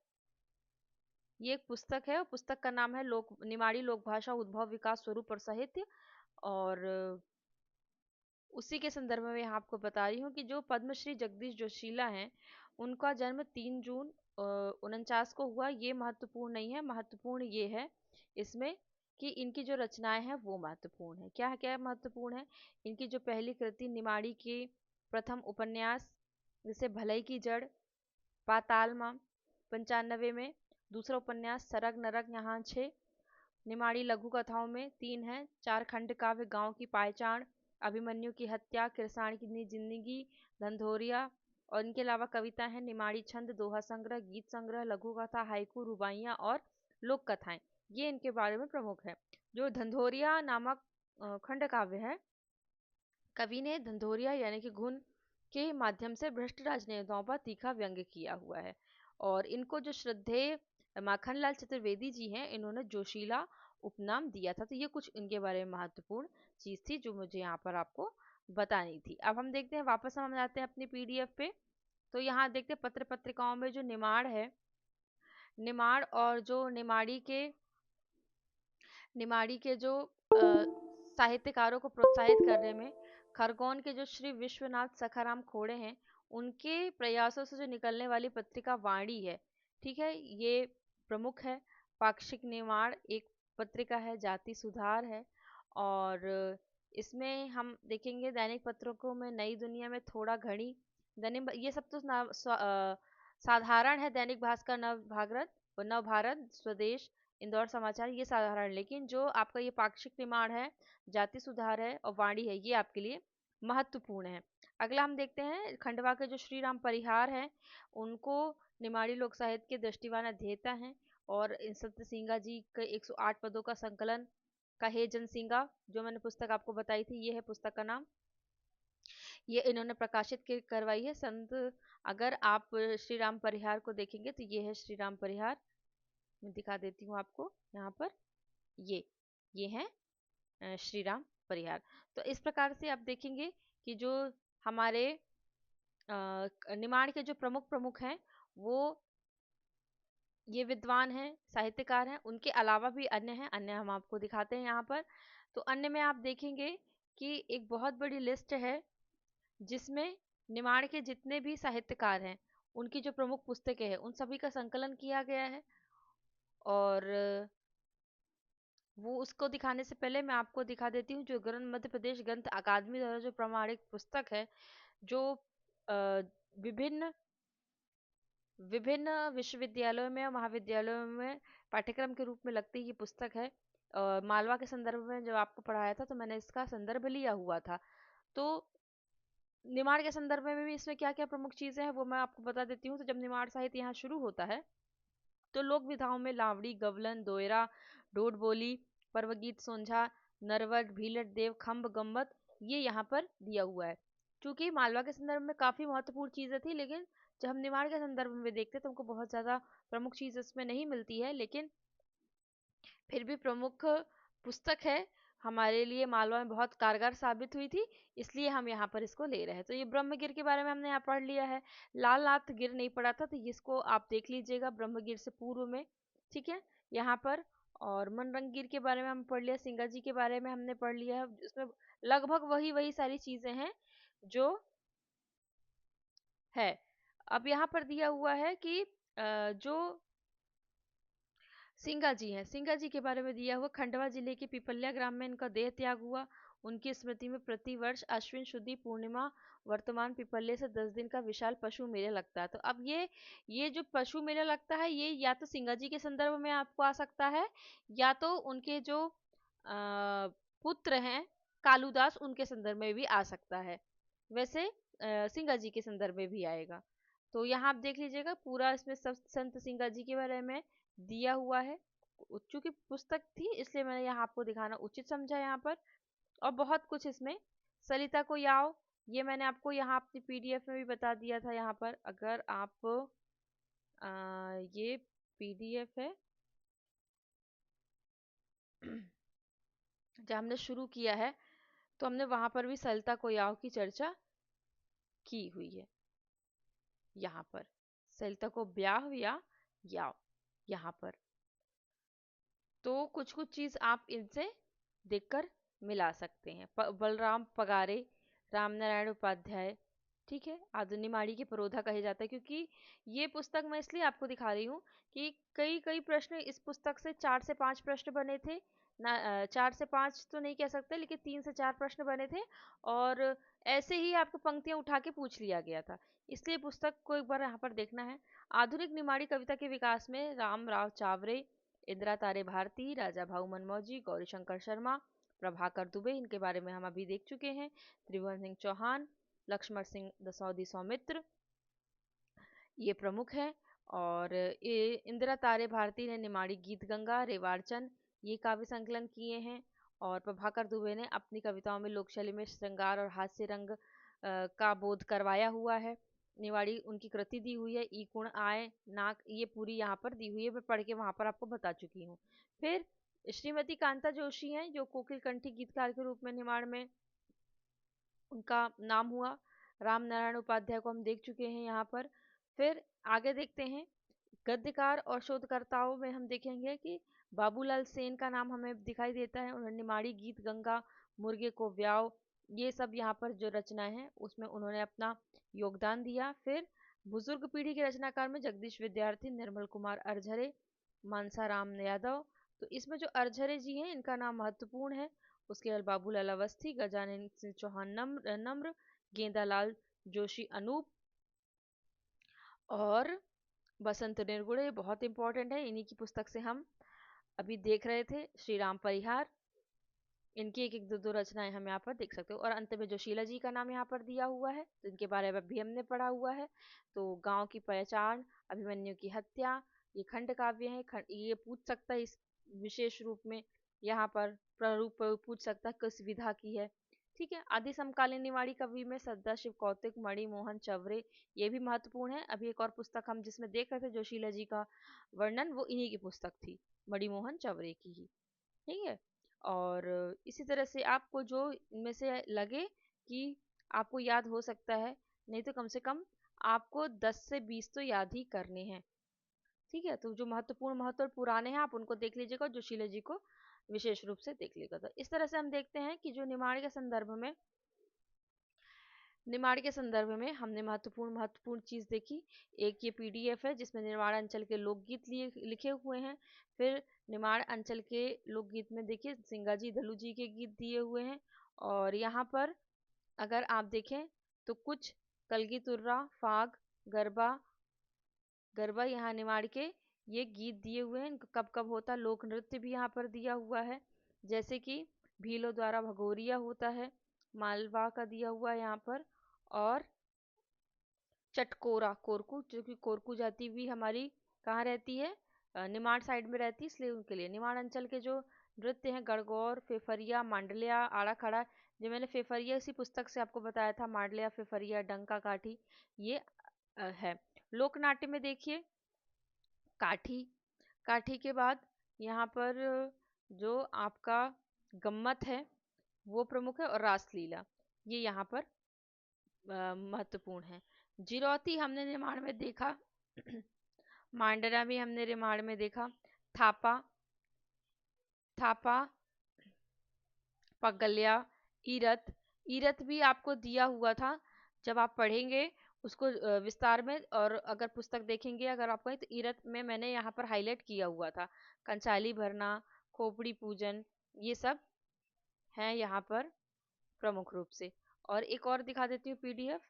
ये एक पुस्तक है, और पुस्तक का नाम है लोक निमाड़ी लोक भाषा उद्भव विकास स्वरूप और साहित्य। और उसी के संदर्भ में यहाँ आपको बता रही हूँ कि जो पद्मश्री जगदीश जोशीला हैं उनका जन्म 3 जून 49 को हुआ। ये महत्वपूर्ण नहीं है, महत्वपूर्ण ये है इसमें कि इनकी जो रचनाएं हैं वो महत्वपूर्ण है। क्या क्या महत्वपूर्ण है? इनकी जो पहली कृति निमाड़ी की प्रथम उपन्यास जैसे भलई की जड़, पाताल माँ 95 में, दूसरा उपन्यास सरग नरक यहाँ 6, निमाड़ी लघु कथाओं में 3 है, 4 खंड काव्य गांव की पहचान, अभिमन्यु की हत्या, किरसाण की जिंदगी, धंधोरिया। और इनके अलावा कविता है निमाड़ी छंद, दोहा संग्रह, गीत संग्रह, लघु कथा, हाइकू, रुबाइयाँ और लोक कथाएं। ये इनके बारे में प्रमुख है। जो धंधोरिया नामक खंड काव्य है, कवि ने धंधोरिया यानी कि घुन के माध्यम से भ्रष्ट राजनेताओं पर तीखा व्यंग्य किया हुआ है। और इनको जो श्रद्धेय माखनलाल चतुर्वेदी जी हैं, इन्होंने जोशीला उपनाम दिया था। तो ये कुछ इनके बारे में महत्वपूर्ण चीज थी जो मुझे यहाँ पर आपको बतानी थी। अब हम देखते हैं, वापस हम जाते हैं अपनी पीडीएफ पे। तो यहाँ देखते हैं पत्र पत्रिकाओं में जो निमाड़ है, निमाड़ और जो निमाड़ी के जो साहित्यकारों को प्रोत्साहित करने में खरगोन के जो श्री विश्वनाथ सखाराम खोड़े हैं, उनके प्रयासों से जो निकलने वाली पत्रिका वाणी है, ठीक है, ये प्रमुख है। पाक्षिक निमाड़ एक पत्रिका है, जाति सुधार है। और इसमें हम देखेंगे दैनिक पत्रिकों में नई दुनिया में थोड़ा घड़ी, दैनिक ये सब तो साधारण है। दैनिक भास्कर, नव भारत, स्वदेश, इंदौर समाचार, ये साधारण। लेकिन जो आपका ये पाक्षिक निमाड़ है, जाति सुधार है और वाणी है, ये आपके लिए महत्वपूर्ण है। अगला हम देखते हैं खंडवा के जो श्री राम परिहार हैं, उनको निमाड़ी लोक साहित्य के दृष्टिवान अध्येता हैं। और संत सिंगा जी के 108 पदों का संकलन का हे जनसिंगा, जो मैंने पुस्तक आपको बताई थी, ये है पुस्तक का नाम। ये इन्होंने प्रकाशित करवाई है संत। अगर आप श्री राम परिहार को देखेंगे तो ये है श्री राम परिहार, मैं दिखा देती हूँ आपको यहाँ पर। ये है श्री राम परिहार। तो इस प्रकार से आप देखेंगे कि जो हमारे निमाड़ के जो प्रमुख प्रमुख हैं वो ये विद्वान हैं, साहित्यकार हैं। उनके अलावा भी अन्य हैं, अन्य हम आपको दिखाते हैं यहाँ पर। तो अन्य में आप देखेंगे कि एक बहुत बड़ी लिस्ट है जिसमें निमाड़ के जितने भी साहित्यकार हैं उनकी जो प्रमुख पुस्तकें हैं उन सभी का संकलन किया गया है। और वो उसको दिखाने से पहले मैं आपको दिखा देती हूँ जो ग्रंथ मध्य प्रदेश ग्रंथ अकादमी द्वारा जो प्रमाणित पुस्तक है, जो अ, विभिन्न विभिन्न विश्वविद्यालयों में और महाविद्यालयों में पाठ्यक्रम के रूप में लगती ये पुस्तक है। मालवा के संदर्भ में जब आपको पढ़ाया था तो मैंने इसका संदर्भ लिया हुआ था। तो निमाड़ के संदर्भ में भी इसमें क्या क्या प्रमुख चीजें हैं वो मैं आपको बता देती हूँ। तो जब निमाड़ साहित्य यहाँ शुरू होता है तो लोक विधाओं में लावड़ी, गवलन, दोयरा, ढोड बोली, पर्वगीत, सोंझा, नरवट, भीलट, देव, खम्भ, गम्मत, ये यहाँ पर दिया हुआ है। क्योंकि मालवा के संदर्भ में काफी महत्वपूर्ण चीजें थी, लेकिन जब हम निमाड़ के संदर्भ में देखते तो हमको बहुत ज्यादा प्रमुख चीज इसमें नहीं मिलती है, लेकिन फिर भी प्रमुख पुस्तक है, हमारे लिए मालवा में बहुत कारगर साबित हुई थी, इसलिए हम यहाँ पर इसको ले रहे हैं। तो ये ब्रह्मगिर के बारे में हमने यहाँ पढ़ लिया है। लालनाथ गिर नहीं पढ़ा था, तो इसको आप देख लीजिएगा ब्रह्मगिर से पूर्व में, ठीक है, यहाँ पर। और मनरंगीर के बारे में हम पढ़ लिया, सिंगा जी के बारे में हमने पढ़ लिया है। इसमें लगभग वही वही सारी चीजें हैं जो है। अब यहाँ पर दिया हुआ है कि जो सिंगा जी हैं, सिंगा जी के बारे में दिया हुआ, खंडवा जिले के पिपल्या ग्राम में इनका देह त्याग हुआ। उनकी स्मृति में प्रतिवर्ष अश्विन शुद्धि पूर्णिमा वर्तमान पिपल्य से 10 दिन का विशाल पशु मेला लगता है। तो अब ये जो पशु मेला लगता है, ये या तो सिंगा जी के संदर्भ में आपको आ सकता है, या तो उनके जो पुत्र हैं कालूदास, उनके संदर्भ में भी आ सकता है। वैसे सिंगा जी के संदर्भ में भी आएगा। तो यहाँ आप देख लीजिएगा, पूरा इसमें सब संत सिंगा जी के बारे में दिया हुआ है। चूंकि पुस्तक थी इसलिए मैंने यहाँ आपको दिखाना उचित समझा यहाँ पर। और बहुत कुछ इसमें, सलिता को याव, ये मैंने आपको यहाँ अपनी पीडीएफ में भी बता दिया था। यहाँ पर अगर आप ये पीडीएफ है जब हमने शुरू किया है तो हमने वहां पर भी सलिता को याव की चर्चा की हुई है। यहाँ पर सलिता को ब्याह या याव, यहाँ पर तो कुछ कुछ चीज आप इनसे देखकर मिला सकते हैं। बलराम पगारे, रामनारायण उपाध्याय, ठीक है, आधुनिक माड़ी के परोधा कहे जाता है। क्योंकि ये पुस्तक मैं इसलिए आपको दिखा रही हूँ कि कई कई प्रश्न इस पुस्तक से 4 से 5 प्रश्न बने थे ना। 4 से 5 तो नहीं कह सकते, लेकिन 3 से 4 प्रश्न बने थे, और ऐसे ही आपको पंक्तियां उठा के पूछ लिया गया था। इसलिए पुस्तक को एक बार यहाँ पर देखना है। आधुनिक निमाड़ी कविता के विकास में राम राव चावरे, इंदिरा तारे भारती, राजा भाऊ मनमौजी, गौरीशंकर शर्मा, प्रभाकर दुबे, इनके बारे में हम अभी देख चुके हैं। त्रिभुवन सिंह चौहान, लक्ष्मण सिंह दसौदी सौमित्र, ये प्रमुख हैं। और ये इंदिरा तारे भारती ने निमाड़ी गीत गंगा, रेवाड़चन, ये काव्य संकलन किए हैं। और प्रभाकर दुबे ने अपनी कविताओं में लोकशैली में श्रृंगार और हास्य रंग का बोध करवाया हुआ है। निवाड़ी उनकी कृति दी हुई है। ई कुण आय नाक, ये पूरी यहाँ पर दी हुई है, मैं पढ़ के वहां पर आपको बता चुकी हूँ। फिर श्रीमती कांता जोशी हैं, जो कोकिल कंठी गीतकार के रूप में निमाड़ में उनका नाम हुआ। राम नारायण उपाध्याय को हम देख चुके हैं यहाँ पर। फिर आगे देखते हैं, गद्यकार और शोधकर्ताओं में हम देखेंगे कि बाबूलाल सेन का नाम हमें दिखाई देता है। उन्होंने निमाड़ी गीत गंगा, मुर्गे को व्याव, ये सब यहाँ पर जो रचना है उसमें उन्होंने अपना योगदान दिया। फिर बुजुर्ग पीढ़ी के रचनाकार में जगदीश विद्यार्थी, निर्मल कुमार अरझरे, मानसा राम यादव। तो इसमें जो अरझरे जी हैं इनका नाम महत्वपूर्ण है। उसके बाद बाबूलाल अवस्थी, गजानन सिंह चौहान नम्र नम्र, गेंदालाल जोशी अनूप, और बसंत निर्गुणे बहुत इंपॉर्टेंट है। इन्हीं की पुस्तक से हम अभी देख रहे थे श्री राम परिहार। इनकी एक एक दो दो रचनाएं हम यहाँ पर देख सकते हो। और अंत में जोशीला जी का नाम यहाँ पर दिया हुआ है, तो इनके बारे में भी हमने पढ़ा हुआ है। तो गांव की पहचान, अभिमन्यु की हत्या, ये खंड काव्य है। ये पूछ सकता है इस विशेष रूप में, यहाँ पर प्रारूप पूछ सकता है किस विधा की है, ठीक है। आदि समकालीन निवाड़ी कवि में सदाशिव कौतिक, मणि मोहन चवरे, ये भी महत्वपूर्ण है। अभी एक और पुस्तक हम जिसमें देख रहे थे जोशीला जी का वर्णन, वो इन्हीं की पुस्तक थी, मणि मोहन चवरे की ही, ठीक है। और इसी तरह से आपको जो इनमें से लगे कि आपको याद हो सकता है, नहीं तो कम से कम आपको 10 से 20 तो याद ही करने हैं, ठीक है। तो जो महत्वपूर्ण महत्व पुराने हैं आप उनको देख लीजिएगा, और जोशीला जी को विशेष रूप से देख लीजिएगा। तो इस तरह से हम देखते हैं कि जो निमाड़ के संदर्भ में निमाड़ के संदर्भ में हमने महत्वपूर्ण चीज़ देखी। एक ये पीडीएफ है जिसमें निमाड़ अंचल के लोकगीत लिखे हुए हैं। फिर निमाड़ अंचल के लोकगीत में देखिए सिंगाजी दलू जी के गीत दिए हुए हैं। और यहाँ पर अगर आप देखें तो कुछ कलगी तुर्रा, फाग, गरबा गरबा यहाँ निमाड़ के ये गीत दिए हुए हैं। कब कब होता, लोक नृत्य भी यहाँ पर दिया हुआ है, जैसे कि भीलों द्वारा भगोरिया होता है, मालवा का दिया हुआ है यहाँ पर। और चटकोरा, कोरकू, जो कि कोरकू जाति भी हमारी कहाँ रहती है, निमाड़ साइड में रहती है, इसलिए उनके लिए निमाड़ अंचल के जो नृत्य हैं गणगौर, फेफरिया, मांडलिया, आड़ा खड़ा, जो मैंने फेफरिया इसी पुस्तक से आपको बताया था, मांडलिया, फेफरिया, डंका काठी, ये है। लोकनाट्य में देखिए काठी, काठी के बाद यहाँ पर जो आपका गम्मत है वो प्रमुख है, और रासलीला ये यहाँ पर महत्वपूर्ण है। जिरौती हमने निमाड़ में देखा, मांडरा भी हमने निमाड़ में देखा, थापा, थापा, पगलिया, ईरत, ईरत भी आपको दिया हुआ था, जब आप पढ़ेंगे उसको विस्तार में, और अगर पुस्तक देखेंगे अगर आपको, तो ईरत में मैंने यहाँ पर हाईलाइट किया हुआ था। कंचाली भरना, खोपड़ी पूजन, ये सब हैं यहाँ पर प्रमुख रूप से। और एक और दिखा देती हूँ पीडीएफ,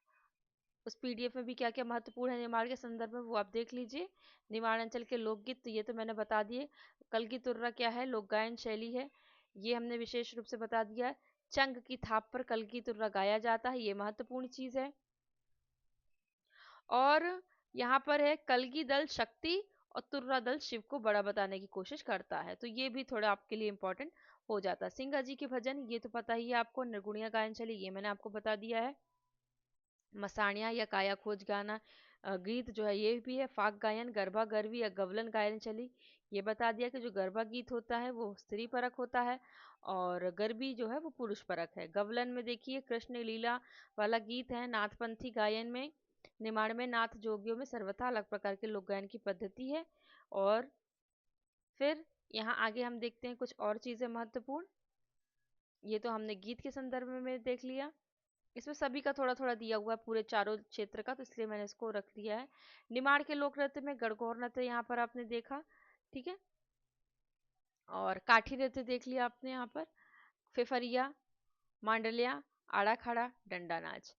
उस पीडीएफ में भी क्या क्या महत्वपूर्ण है निमाड़ के संदर्भ में वो आप देख लीजिए। निमाड़ अंचल के लोकगीत तो ये तो मैंने बता दिए। कलगी तुर्रा क्या है, लोक गायन शैली है, ये हमने विशेष रूप से बता दिया है। चंग की थाप पर कलगी तुर्रा गाया जाता है, ये महत्वपूर्ण चीज है। और यहाँ पर है कलगी दल शक्ति और तुर्रा दल शिव को बड़ा बताने की कोशिश करता है, तो ये भी थोड़ा आपके लिए इंपॉर्टेंट हो जाता है। सिंगा जी के भजन ये तो पता ही है आपको, निर्गुणिया गायन शैली ये मैंने आपको बता दिया है। मसाणिया या काया खोज गाना गीत जो है ये भी है। फाग गायन, गरबा गरबी या गवलन गायन चली, ये बता दिया कि जो गरबा गीत होता है वो स्त्री परक होता है, और गरबी जो है वो पुरुष परक है। गवलन में देखिए कृष्ण लीला वाला गीत है। नाथपंथी गायन में निमाड़ में नाथ जोगियों में सर्वथा अलग प्रकार के लोक गायन की पद्धति है। और फिर यहाँ आगे हम देखते हैं कुछ और चीजें महत्वपूर्ण। ये तो हमने गीत के संदर्भ में देख लिया, इसमें सभी का थोड़ा थोड़ा दिया हुआ है पूरे चारों क्षेत्र का, तो इसलिए मैंने इसको रख दिया है। निमाड़ के लोक नृत्य में गणगौर नृत्य यहाँ पर आपने देखा, ठीक है, और काठी नृत्य देख लिया आपने यहाँ पर, फेफरिया, मांडलिया, आड़ा खड़ा, डंडा नाच।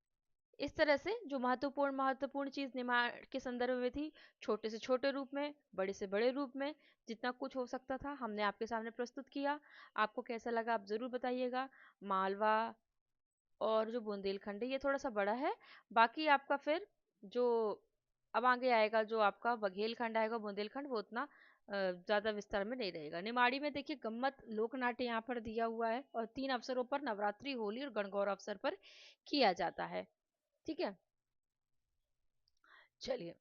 इस तरह से जो महत्वपूर्ण चीज निमाड़ के संदर्भ में थी, छोटे से छोटे रूप में, बड़े से बड़े रूप में, जितना कुछ हो सकता था हमने आपके सामने प्रस्तुत किया। आपको कैसा लगा आप जरूर बताइएगा। मालवा और जो बुंदेलखंड है ये थोड़ा सा बड़ा है, बाकी आपका फिर जो अब आगे आएगा जो आपका बघेलखंड आएगा, बुंदेलखंड, वो उतना ज्यादा विस्तार में नहीं रहेगा। निमाड़ी में देखिए गम्मत लोकनाट्य यहाँ पर दिया हुआ है, और 3 अवसरों पर, नवरात्रि, होली और गणगौर अवसर पर किया जाता है, ठीक है। चलिए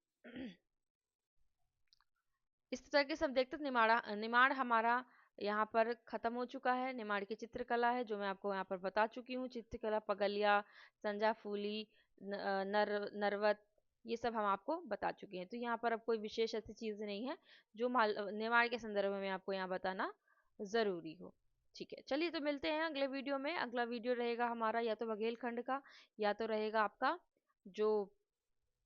इस तरीके से हम देखते हैं निमाड़ हमारा यहाँ पर खत्म हो चुका है। निमाड़ की चित्रकला है जो मैं आपको यहाँ पर बता चुकी हूँ, चित्रकला पगलिया, संजा फूली, नरवत, ये सब हम आपको बता चुके हैं। तो यहाँ पर अब कोई विशेष ऐसी चीज नहीं है जो निमाड़ के संदर्भ में आपको यहाँ बताना जरूरी हो, ठीक है। चलिए तो मिलते हैं अगले वीडियो में। अगला वीडियो रहेगा हमारा या तो बघेलखंड का, या तो रहेगा आपका जो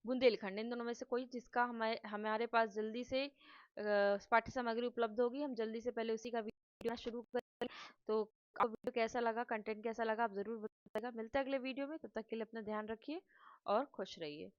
बुंदेलखंड, इन दोनों में से कोई, जिसका हमारे हमारे पास जल्दी से पाठ्य सामग्री उपलब्ध होगी, हम जल्दी से पहले उसी का वीडियो शुरू करें। तो आपको वीडियो कैसा लगा, कंटेंट कैसा लगा, आप जरूर बताइएगा। मिलते हैं अगले वीडियो में, तब तक के लिए अपना ध्यान रखिए और खुश रहिए।